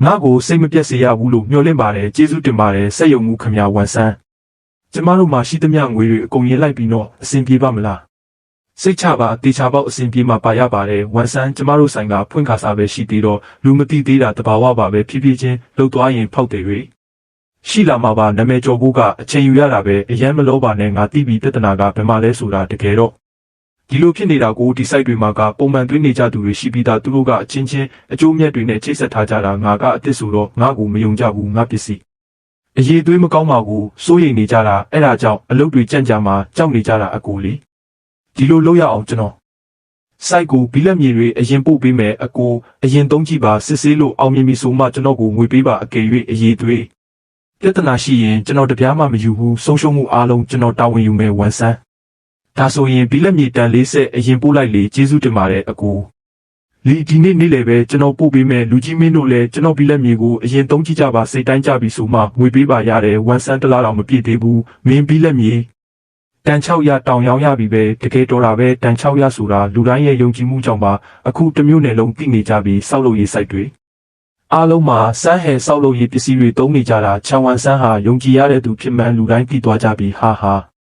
ငါကိုစိတ်မပြတ်စေရဘူးလို့မျှော်လင့်ပါတယ်ကျေးဇူးတင်ပါတယ်စက်ယုံမှုခင်ဗျာဝန်ဆန်းကျမတို့မှာရှိသမျှငွေတွေအကုန်ရင်လိုက်ပြီးတော့အဆင်ပြေပါမလားစိတ်ချပါတေချာပေါက်အဆင်ပြေမှာပါရပါတယ်ဝန်ဆန်းကျမတို့ဆိုင်ကဖွင့်ခါစားပဲရှိသေးတော့လူမသိသေးတာတဘာဝပါပဲဖြည်းဖြည်းချင်းလှုပ်သွားရင်ဖောက်တယ်တွေရှိလာမှာပါနာမည်ကျော်ဖို့ကအချိန်ယူရတာပဲအရင်မလို့ပါနဲ့ငါသိပြီးပြဿနာကဘယ်မှာလဲဆိုတာတကယ်တော့ဒီလိုဖြစ်နေတာကိုဒီ site တွေမှာကပုံမှန်သွင်းနေကြသူတွေရှိပြီးသားသူတို့ကအချင်းချင်းအကျိုးမြတ်တွေနဲ့ချိတ်ဆက်ထားကြတာငါကအစ်စ်ဆိုတော့ငါကိုမယုံကြဘူးငါပစ္စည်းအရေးသွေးမကောင်းပါဘူးစိုးရိမ်နေကြတာအဲ့ဒါကြောင့်အလုပ်တွေကြန့်ကြာမှာကြောက်နေကြတာအကိုလေးဒီလိုလုပ်ရအောင်ကျွန်တော် site ကိုဘီလက်မြေတွေအရင်ပို့ပေးမယ်အကိုအရင်သုံးကြည့်ပါစစ်ဆေးလို့အောင်မြင်ပြီဆိုမှကျွန်တော်ကိုငွေပေးပါအကယ်၍အရေးသွေးပြဿနာရှိရင်ကျွန်တော်တပြားမှမယူဘူးဆုံးရှုံးမှုအားလုံးကျွန်တော်တာဝန်ယူမယ်ဝန်ဆန်းဒါဆိုရင်ဘီလက်မြေတန်40အရင်ပို့လိုက်လေကျေးဇူးတင်ပါတယ်အကိုလီဒီနေ့နေ့လည်းပဲကျွန်တော်ပို့ပေးမယ်လူကြီးမင်းတို့လည်းကျွန်တော်ဘီလက်မြေကိုအရင်သုံးကြည့်ကြပါစိတ်တိုင်းကြပြီဆိုမှငွေပေးပါရတယ်ဝန်ဆန်းတလားတော့မပြည့်သေးဘူးမင်းဘီလက်မြေတန်600တောင်ရောင်းရပြီပဲတကယ်တော်တာပဲတန်600ဆိုတာလူတိုင်းရဲ့ယုံကြည်မှုကြောင့်ပါအခုတစ်မျိုးနယ်လုံးသိနေကြပြီစောက်လို့ရေး site တွေအားလုံးမှာစမ်းဟဲစောက်လို့ရေးပစ္စည်းတွေသုံးနေကြတာချန်ဝန်ဆန်းဟာယုံကြည်ရတဲ့သူဖြစ်မှန်လူတိုင်းသိသွားကြပြီဟာ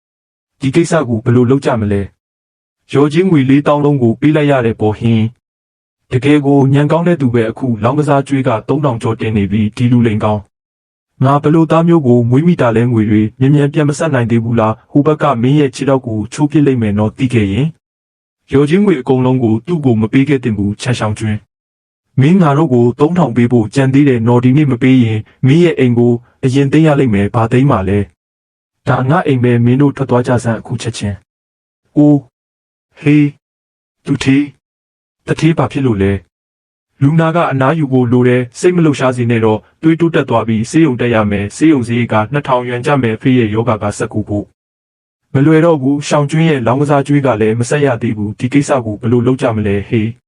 ဒီကိစ္စကိုဘယ်လိုလုပ်ကြမလဲရော်ချင်းငွေ4000လုံးကိုပေးလိုက်ရတဲ့ပေါ်ဟင်းတကယ်ကိုညံကောင်းတဲ့သူပဲအခုလောင်းကစားကျွေးက3000ကျော်တင်နေပြီဒီလူလိန်ကောင်းငါဘလို့သားမျိုးကိုမွေးမိတာလဲငွေတွေမြ мян ပြန်မဆက်နိုင်သေးဘူးလားဟိုဘက်ကမင်းရဲ့ခြေတော့ကိုချိုးပစ်လိုက်မယ်နော်တီးခဲ့ရင်ရော်ချင်းငွေအကုန်လုံးကိုသူ့ကိုမပေးခဲ့တင်ဘူးချက်ဆောင်ကျွင်းမင်းငါတို့ကို3000ပေးဖို့ကြံသေးတယ်နော်ဒီနေ့မပေးရင်မင်းရဲ့အိမ်ကိုအရင်သိမ်းရလိမ့်မယ်ဘာသိမ်းမှလဲဒါငါအိမ်ပဲမင်းတို့ထွက်သွားကြစမ်းအခုချက်ချင်းအိုးဟေးသူထေးတထေးဘာဖြစ်လို့လဲလူနာကအနားယူဖို့လိုတယ်စိတ်မလှုပ်ရှားစေနဲ့တော့တွေးတိုးတက်သွားပြီးဆေးရုံတက်ရမယ်ဆေးရုံစည်းက2000yuanကျမယ်ဖေးရဲ့ယောဂကဆက်ကူဖို့မလွယ်တော့ဘူးရှောင်းကျွင်းရဲ့လောင်းကစားကျွေးကလည်းမဆက်ရသေးဘူးဒီကိစ္စကိုဘယ်လိုလုပ်ကြမလဲဟေး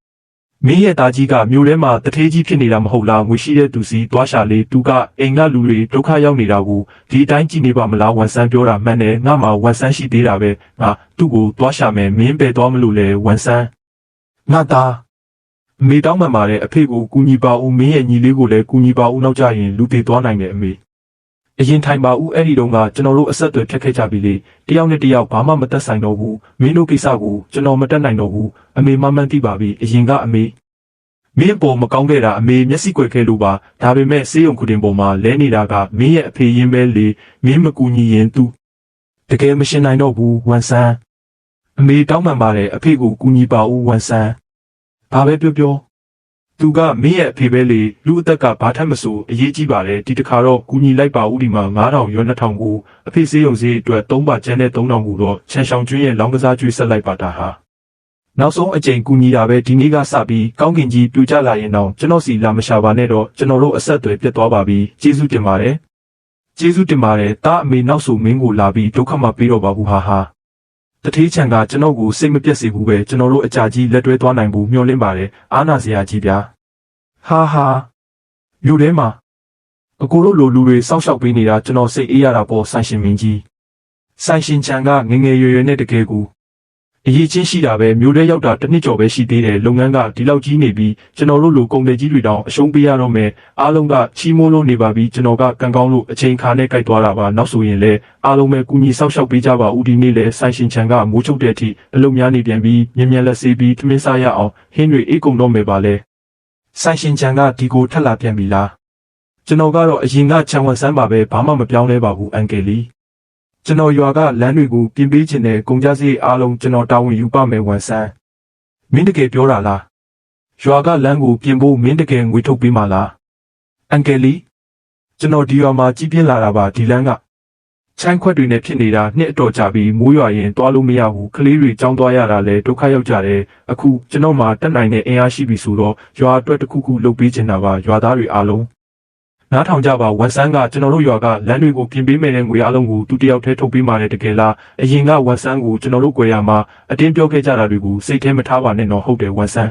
မင်းရဲ့သားကြီးကမြို့ထဲမှာတထေးကြီးဖြစ်နေတာမဟုတ်လားငွေရှိတဲ့သူစီသွားရှာလေသူကအိမ်ကလူတွေဒုက္ခရောက်နေတာကိုဒီအတိုင်းကြည့်နေပါမလားဝန်ဆန်းပြောတာမှန်တယ်ငါမှဝန်ဆန်းရှိသေးတာပဲငါသူ့ကိုသွားရှာမယ်မင်းပဲသွားမလို့လေဝန်ဆန်းငါသားမေတောင်းမှန်ပါတယ်အဖေကိုကူညီပါဦးမင်းရဲ့ညီလေးကိုလည်းကူညီပါဦးနောက်ကြရင်လူသေးသွားနိုင်တယ်အမေအရင်ထိုင်ပါဦးအဲ့ဒီတုန်းကကျွန်တော်တို့အဆက်အသွယ်ဖြတ်ခဲ့ကြပြီလေတယောက်နဲ့တယောက်ဘာမှမသက်ဆိုင်တော့ဘူးမင်းတို့ကိစ္စကိုကျွန်တော်မတက်နိုင်တော့ဘူးအမေမှန်သိပါပြီအရင်ကအမေမင်းပေါ်မကောင်းခဲ့တာအမေမျက်စိကွယ်ခဲ့လို့ပါဒါပေမဲ့ဆေးရုံခုတင်ပေါ်မှာလဲနေတာကမင်းရဲ့အဖေရင်းပဲလေမင်းမကူညီရင်သူတကယ်မရှင်းနိုင်တော့ဘူးဝန်ဆန်းအမေတောင်းပန်ပါတယ်အဖေကိုကူညီပါဦးဝန်ဆန်းဘာပဲပြောသူကမင်းရဲ့အဖေပဲလေလူအသက်ကဘာထက်မဆိုအရေးကြီးပါတယ်ဒီတခါတော့ကူညီလိုက်ပါဦးဒီမှာ9000ရော2000ကိုအဖေဆေးရုံစည်းအတွက်3ပါကျန်တဲ့3000ကိုတော့ချန်ဆောင်ကျွင်းရဲ့လောင်းကစားကျွေးဆက်လိုက်ပါတာဟာနောက်ဆုံးအကြိမ်ကူညီတာပဲဒီနေ့ကစပြီးကောင်းကင်ကြီးပြူကျလာရင်တော့ကျွန်တော်စီလာမရှာပါနဲ့တော့ကျွန်တော်တို့အဆက်အသွယ်ပြတ်သွားပါပြီကျေးဇူးတင်ပါတယ်တားအမေနောက်ဆိုမင်းကိုလာပြီးဒုက္ခမပေးတော့ပါဘူးဟာတထေးချံကကျွန်တော်ကိုစိတ်မပြတ်စေဘူးပဲကျွန်တော်တို့အကြာကြီးလက်တွဲသွားနိုင်ဖို့မျှော်လင့်ပါတယ်အားနာစရာကြီးဗျာဟာမြို့ထဲမှာအကိုတို့လိုလူတွေစောင့်ရှောက်ပေးနေတာကျွန်တော်စိတ်အေးရတာပေါ့ဆိုင်ရှင်မင်းကြီးဆိုင်ရှင်ချံကငငယ်ရွယ်ရွယ်နဲ့တကယ်ကိုအရေးချင်းရှိတာပဲမြို့ထဲရောက်တာတစ်နှစ်ကျော်ပဲရှိသေးတယ်လုပ်ငန်းကဒီလောက်ကြီးနေပြီးကျွန်တော်တို့လိုကုန်တယ်ကြီးတွေတောင်အရှုံးပေးရတော့မယ်အားလုံးကချီးမိုးလို့နေပါပြီကျွန်တော်ကကံကောင်းလို့အချိန်ခါနဲ့ကြိုက်သွားတာပါနောက်ဆိုရင်လည်းအားလုံးပဲကူညီဆောက်ရှောက်ပေးကြပါဦးဒီနေ့လည်းဆိုင်ရှင်ချံကမိုးချုပ်တဲ့အထိအလုပ်များနေပြန်ပြီးမြင်လက်စေးပြီးထမင်းစားရအောင်ဟင်းတွေအေးကုန်တော့မယ်ပါလေဆိုင်ရှင်ချံကဒီကိုထက်လာပြန်ပြီလားကျွန်တော်ကတော့အရင်ကချံဝန်ဆန်းပါပဲဘာမှမပြောင်းလဲပါဘူးအန်ကယ်လီကျွန်တော်ရွာကလမ်းတွေကိုပြင်ပေးခြင်းနဲ့ကုန်ကြစည်အားလုံးကျွန်တော်တာဝန်ယူပါမယ်ဝန်ဆန်းမင်းတကယ်ပြောတာလား ရွာကလမ်းကိုပြင်ဖို့မင်းတကယ်ငွေထုတ်ပေးမှလားအန်ကယ်လီကျွန်တော်ဒီရွာမှာကြီးပြင်းလာတာပါဒီလမ်းကချိုင်းခွက်တွေနဲ့ဖြစ်နေတာနှစ်အတော်ကြာပြီးမိုးရွာရင်တွားလို့မရဘူးကလေးတွေကြောင်းသွားရတာလဲဒုက္ခရောက်ကြတယ်အခုကျွန်တော်မှတက်နိုင်တဲ့အင်အားရှိပြီဆိုတော့ရွာအတွက်တစ်ခုခုလုပ်ပေးချင်တာပါရွာသားတွေအားလုံးနားထောင်ကြပါဝန်ဆန်းကကျွန်တော်တို့ရွာကလမ်းတွေကိုပြင်ပေးမယ်တဲ့ငွေအားလုံးကိုသူတယောက်တည်းထုတ်ပေးမှလည်းတကယ်လားအရင်ကဝန်ဆန်းကိုကျွန်တော်တို့ကြွယ်ရမှာအတင်းပြောခဲ့ကြတာတွေကိုစိတ်ထဲမထားပါနဲ့တော့ဟုတ်တယ်ဝန်ဆန်း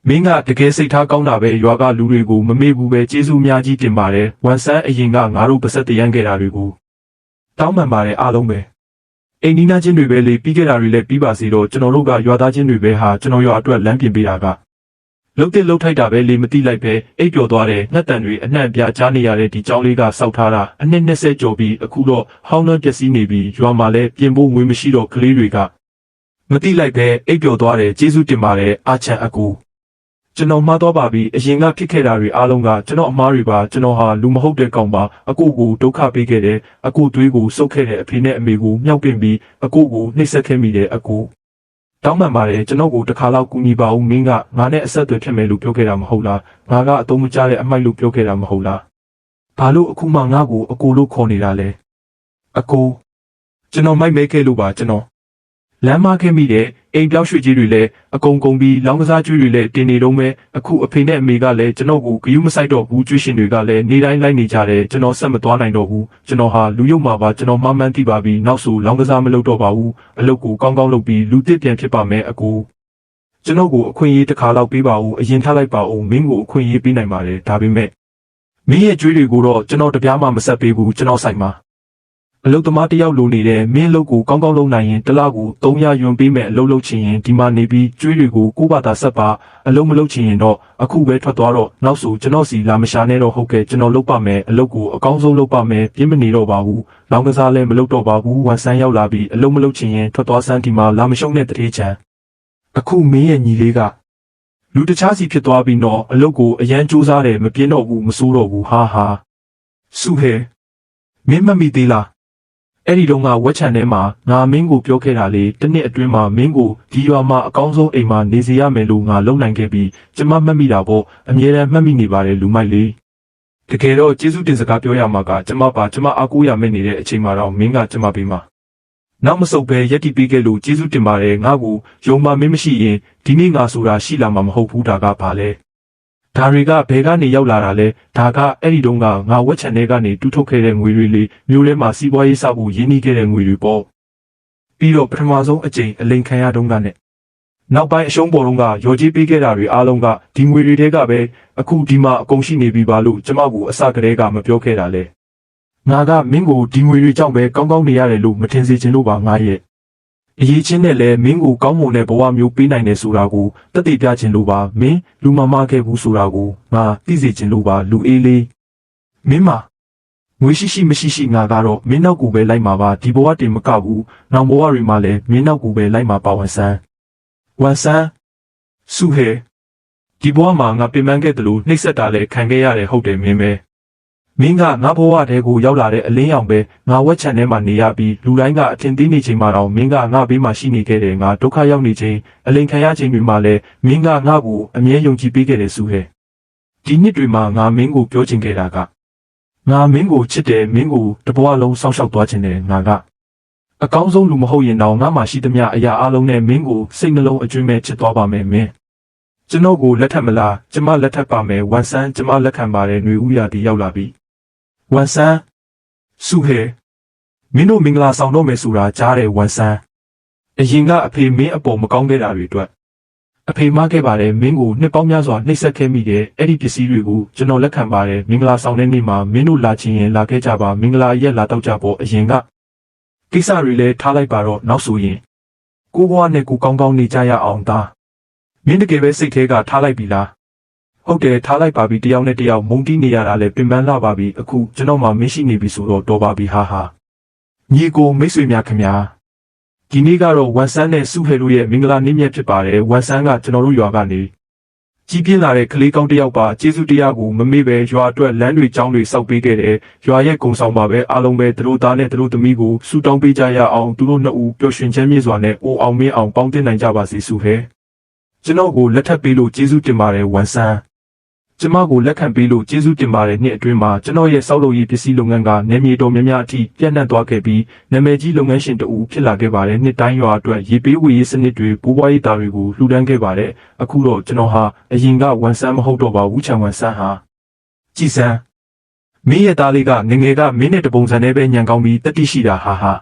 မင်းကတကယ်စိတ်ထားကောင်းတာပဲရွာကလူတွေကိုမမေ့ဘူးပဲကျေးဇူးများကြီးတင်ပါတယ်ဝန်ဆန်းအရင်ကငါတို့ပါဆက်တရမ်းခဲ့တာတွေကိုတောင်းပန်ပါတယ်အားလုံးပဲအိမ်နီးနားချင်းတွေပဲလေပြီးခဲ့တာတွေလည်းပြီးပါစေတော့ကျွန်တော်တို့ကရွာသားချင်းတွေပဲဟာကျွန်တော်ရွာအတွက်လမ်းပြင်ပေးတာကလှုပ်တဲ့လှုပ်ထိုက်တာပဲလေမတိလိုက်ပဲအိပ်ပျော်သွားတယ်ငှက်တန်တွေအနှံ့ပြကြားနေရတဲ့ဒီကြောင်းလေးကစောက်ထားတာအနှစ်20ကျော်ပြီးအခုတော့ဟောင်းနှံပျက်စီးနေပြီးရွာမှာလည်းပြင်ဖို့ငွေမရှိတော့ကလေးတွေကမတိလိုက်ပဲအိပ်ပျော်သွားတယ်ကျေးဇူးတင်ပါတယ်အာချန်အကူကျွန်တော်မှားတော့ပါပြီအရင်ကဖြစ်ခဲ့တာတွေအားလုံးကကျွန်တော်အမားတွေပါကျွန်တော်ဟာလူမဟုတ်တဲ့ကောင်ပါအကိုကိုဒုက္ခပေးခဲ့တယ်အကိုသွေးကိုစုပ်ခဲ့တဲ့အဖေနဲ့အမေကိုမြောက်ပင်ပြီးအကိုကိုနှိပ်စက်ခဲ့မိတယ်အကိုတောင်းပန်ပါတယ်ကျွန်တော်ကိုတစ်ခါလောက်ကူညီပါဦးမင်းကငါနဲ့အဆက်အသွယ်ဖြစ်မယ်လို့ပြောခဲ့တာမဟုတ်လားငါကအတုံးမကျတဲ့အမိုက်လို့ပြောခဲ့တာမဟုတ်လားဘာလို့အခုမှငါ့ကိုအကိုလို့ခေါ်နေတာလဲအကိုကျွန်တော်မိုက်မဲခဲ့လို့ပါကျွန်တော်လမ်းမခဲ့မိတဲ့အိမ်ပြောင်းရွှေ့ကြီးတွေလည်းအကုန်ကုန်ပြီးလောင်းကစားကျွေးတွေလည်းတင်နေတော့မဲအခုအဖေနဲ့အမေကလည်းကျွန်တော်ကိုဂယုမဆိုင်တော့ဘူးကျွေးရှင်တွေကလည်းနေတိုင်းလိုက်နေကြတယ်ကျွန်တော်ဆက်မသွားနိုင်တော့ဘူးကျွန်တော်ဟာလူရုပ်မှာပါကျွန်တော်မှမှန်းသိပါပြီနောက်ဆိုလောင်းကစားမလုပ်တော့ပါဘူးအလုပ်ကိုကောင်းကောင်းလုပ်ပြီးလူတစ်ပြန်ဖြစ်ပါမယ်အကိုကျွန်တော်ကိုအခွင့်အရေးတစ်ခါလောက်ပေးပါဦးအရင်ထားလိုက်ပါဦးမင်းကိုအခွင့်အရေးပေးနိုင်ပါတယ်ဒါပေမဲ့မင်းရဲ့ကျွေးတွေကိုတော့ကျွန်တော်တပြားမှမဆက်ပေးဘူးကျွန်တော်ဆိုင်မှာအလုတ်သမားတယောက်လိုနေတဲ့မင်းအလုပ်ကိုကောင်းကောင်းလုပ်နိုင်ရင်တစ်လကို300ယွမ်ပေးမယ်အလုပ်လုပ်ချင်ရင်ဒီမှာနေပြီးကျွေးတွေကိုကိုယ့်ဘာသာဆက်ပါအလုပ်မလုပ်ချင်ရင်တော့အခုပဲထွက်သွားတော့နောက်ဆိုကျွန်တော်စီလာမရှာနဲ့တော့ဟုတ်ကဲ့ကျွန်တော်လုပ်ပါမယ်အလုပ်ကိုအကောင်းဆုံးလုပ်ပါမယ်ပြင်းမနေတော့ပါဘူးလောင်းကစားလည်းမလုပ်တော့ပါဘူးဝန်ဆန်းရောက်လာပြီးအလုပ်မလုပ်ချင်ရင်ထွက်သွားစမ်းဒီမှာလာမရှုံးတဲ့တတိချံအခုမင်းရဲ့ညီလေးကလူတခြားစီဖြစ်သွားပြီးတော့အလုပ်ကိုအရန်ကြိုးစားတယ်မပြင်းတော့ဘူးမစိုးတော့ဘူးဟာစုဟဲမင်းမမိသေးလားအဲ့ဒီတော့ငါဝက်ချန်ထဲမှာငါမင်းကိုပြောခဲ့တာလေတစ်နှစ်အတွင်းမှာမင်းကိုဒီရွာမှာအကောင်းဆုံးအိမ်မှာနေစေရမယ်လို့ငါလုံနိုင်ခဲ့ပြီးကျမမှတ်မိတာပေါ့အမြဲတမ်းမှတ်မိနေပါတယ်လူမိုက်လေးတကယ်တော့ကျေးဇူးတင်စကားပြောရမှာကကျမအားကိုးရမယ့်နေတဲ့အချိန်မှာတော့မင်းကကျမပေးမှာနောက်မဆုတ်ပဲရက်တီပေးခဲ့လို့ကျေးဇူးတင်ပါတယ်ငါ့ကိုယုံမှမင်းမရှိရင်ဒီနေ့ငါဆိုတာရှိလာမှာမဟုတ်ဘူးဒါကဘာလဲဒါတွေကဘယ်ကနေရောက်လာတာလဲဒါကအဲ့ဒီတုန်းကငါဝက်ချန်ထဲကနေတူးထုတ်ခဲ့တဲ့ငွေတွေလေမျိုးထဲမှာစီးပွားရေးစဖို့ရင်းနှီးခဲ့တဲ့ငွေတွေပေါ့ပြီးတော့ပထမဆုံးအကြိမ်အလိန်ခံရတုန်းကနဲ့နောက်ပိုင်းအရှုံးပေါ်တုန်းကရော်ကြီးပေးခဲ့တာတွေအားလုံးကဒီငွေတွေထဲကပဲအခုဒီမှာအကုန်ရှိနေပြီပါလို့ကျမကိုအစကတည်းကမပြောခဲ့တာလေငါကမင်းကိုဒီငွေတွေကြောင့်ပဲကောင်းကောင်းနေရတယ်လို့မထင်စေချင်လို့ပါငါရဲ့အရေးချင်းနဲ့လည်းမင်းကိုကောင်းမွန်တဲ့ဘဝမျိုးပေးနိုင်တယ်ဆိုတာကိုတက်တည်ပြချင်လို့ပါမင်းလူမမခဲ့ဘူးဆိုတာကိုငါသိစေချင်လို့ပါလူအေးလေးမင်းမငွေရှိမရှိငါကတော့မင်းနောက်ကိုပဲလိုက်မှာပါဒီဘဝတင်မကဘူးနောက်ဘဝတွေမှာလည်းမင်းနောက်ကိုပဲလိုက်မှာပါဝန်ဆန်းစုဟဲဒီဘဝမှာငါပြင်ပန်းခဲ့တယ်လို့နှိပ်စက်တာလည်းခံခဲ့ရတယ်ဟုတ်တယ်မင်းပဲမင်းကငါဘဝတဲကိုရောက်လာတဲ့အလင်းရောင်ပဲငါဝက်ချန်ထဲမှာနေရပြီးလူတိုင်းကအထင်သေးနေချိန်မှာတော့မင်းကငါဘေးမှာရှိနေခဲ့တယ်ငါဒုက္ခရောက်နေချိန်အလိန်ခံရချိန်တွေမှာလည်းမင်းကငါ့ကိုအမြဲယုံကြည်ပေးခဲ့တယ်စုဟဲဒီနှစ်တွေမှာငါမင်းကိုပြောချင်ခဲ့တာကငါမင်းကိုချစ်တယ်မင်းကိုတဘဝလုံးစောင့်ရှောက်သွားချင်တယ်ငါကအကောင်းဆုံးလူမဟုတ်ရင်တော့ငါမှရှိသမျှအရာအလုံးနဲ့မင်းကိုစိတ်နှလုံးအကျွမ်းမဲ့ချစ်သွားပါမယ်မင်းကျွန်တော်ကိုလက်ထပ်မလားကျမလက်ထပ်ပါမယ်ဝန်ဆန်းကျမလက်ခံပါတယ်ຫນွေဥရာတီရောက်လာပြီဝန်ဆန်းစုဟဲမင်းတို့မင်္ဂလာဆောင်တော့မယ်ဆိုတာကြားတယ်ဝန်ဆန်းအရင်ကအဖေမင်းအပေါ်မကောင်းခဲ့တာတွေအတွက်အဖေမခဲ့ပါတယ်မင်းကိုနှစ်ပေါင်းများစွာနှိပ်စက်ခဲ့မိတယ်အဲ့ဒီပစ္စည်းတွေကိုကျွန်တော်လက်ခံပါတယ်မင်္ဂလာဆောင်တဲ့နေ့မှာမင်းတို့လာချင်ရင်လာခဲ့ကြပါမင်္ဂလာရက်လာတော့ကြပေါ့အရင်ကကိစ္စတွေလည်းထားလိုက်ပါတော့နောက်ဆိုရင်ကိုဘွားနဲ့ကိုကောင်းကောင်းနေကြရအောင်သားမင်းတကယ်ပဲစိတ်ထဲကထားလိုက်ပြီလားဟုတ်တယ်ထားလိုက်ပါပြီတယောက်နဲ့တယောက်မုန်းတီးနေရတာလည်းပင်ပန်းလာပါပြီအခုကျွန်တော်မှမင်းရှိနေပြီဆိုတော့တော်ပါပြီဟာညီကိုမိတ်ဆွေများခင်ဗျာဒီနေ့ကတော့ဝန်ဆန်းနဲ့စုဟဲတို့ရဲ့မင်္ဂလာနေ့မြတ်ဖြစ်ပါတယ်ဝန်ဆန်းကကျွန်တော်တို့ရွာကနေကြီးပြင်းလာတဲ့ကလေးကောင်းတစ်ယောက်ပါကျေးဇူးတရားကိုမမေ့ပဲရွာအတွက်လမ်းတွေကြောင်းတွေစောက်ပေးခဲ့တယ်ရွာရဲ့ဂုဏ်ဆောင်ပါပဲအားလုံးပဲသူတို့သားနဲ့သူတို့သမီးကိုဆူတောင်းပေးကြရအောင်သူတို့နှစ်ဦးပျော်ရွှင်ချမ်းမြေ့စွာနဲ့အိုအောင်မင်းအောင်ပေါင်းတင်နိုင်ကြပါစေစုဟဲ ကျွန်တော်ကိုလက်ထပ်ပေးလို့ကျေးဇူးတင်ပါတယ်ဝန်ဆန်းကျမကိုလက်ခံပေးလို့ကျေးဇူးတင်ပါတယ်နှစ်အတွင်းမှာကျွန်တော်ရဲ့စောက်လုပ်ရေးပစ္စည်းလုပ်ငန်းကနေမြေတော်များများအထိပြန့်နှံ့သွားခဲ့ပြီးနာမည်ကြီးလုပ်ငန်းရှင်တဦးဖြစ်လာခဲ့ပါတယ်နှစ်တိုင်းရွာအတွက်ရေပေးဝေရေးစနစ်တွေဘိုးဘွားရေးသားတွေကိုလှူဒန်းခဲ့ပါတယ်အခုတော့ကျွန်တော်ဟာအရင်ကဝန်ဆန်းမဟုတ်တော့ပါဘူးချန်ဝန်ဆန်းဟာကြည်စမ်းမင်းရဲ့သားလေးကငငယ်ကမင်းနဲ့တပုံစံနဲ့ပဲညံကောင်းပြီးတတိရှိတာဟာ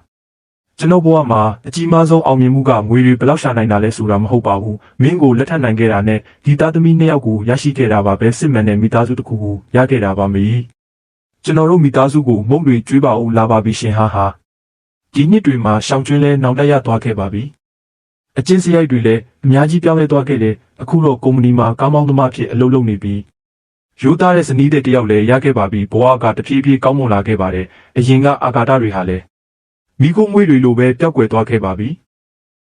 ကျွန်တော်ဘဝမှာအကြီးမားဆုံးအောင်မြင်မှုကငွေတွေဘယ်လောက်ရှာနိုင်တာလဲဆိုတာမဟုတ်ပါဘူးမင်းကိုလက်ထပ်နိုင်ခဲ့တာနဲ့ဒီသားသမီးနှစ်ယောက်ကိုရရှိခဲ့တာပါပဲစစ်မှန်တဲ့မိသားစုတစ်ခုကိုရခဲ့တာပါမေကျွန်တော်တို့မိသားစုကိုမုတ်တွေကျွေးပါဦးလာပါပြီရှင်ဟာဒီနှစ်တွေမှာရှောင်းကျွင်းလဲနောင်တရသွားခဲ့ပါပြီအချင်းစရိုက်တွေလည်းအများကြီးပြောင်းလဲသွားခဲ့တယ်အခုတော့ကုမ္ပဏီမှာကားမောင်းသမားဖြစ်အလုပ်လုပ်နေပြီရိုးသားတဲ့ဇနီးတဲ့တယောက်လည်းရခဲ့ပါပြီဘဝကတဖြည်းဖြည်းကောင်းမွန်လာခဲ့ပါတယ်အရင်ကအာဃာတတွေဟာလည်းမိခိုးမွေးတွေလိုပဲပျောက်ကွယ်သွားခဲ့ပါပြီ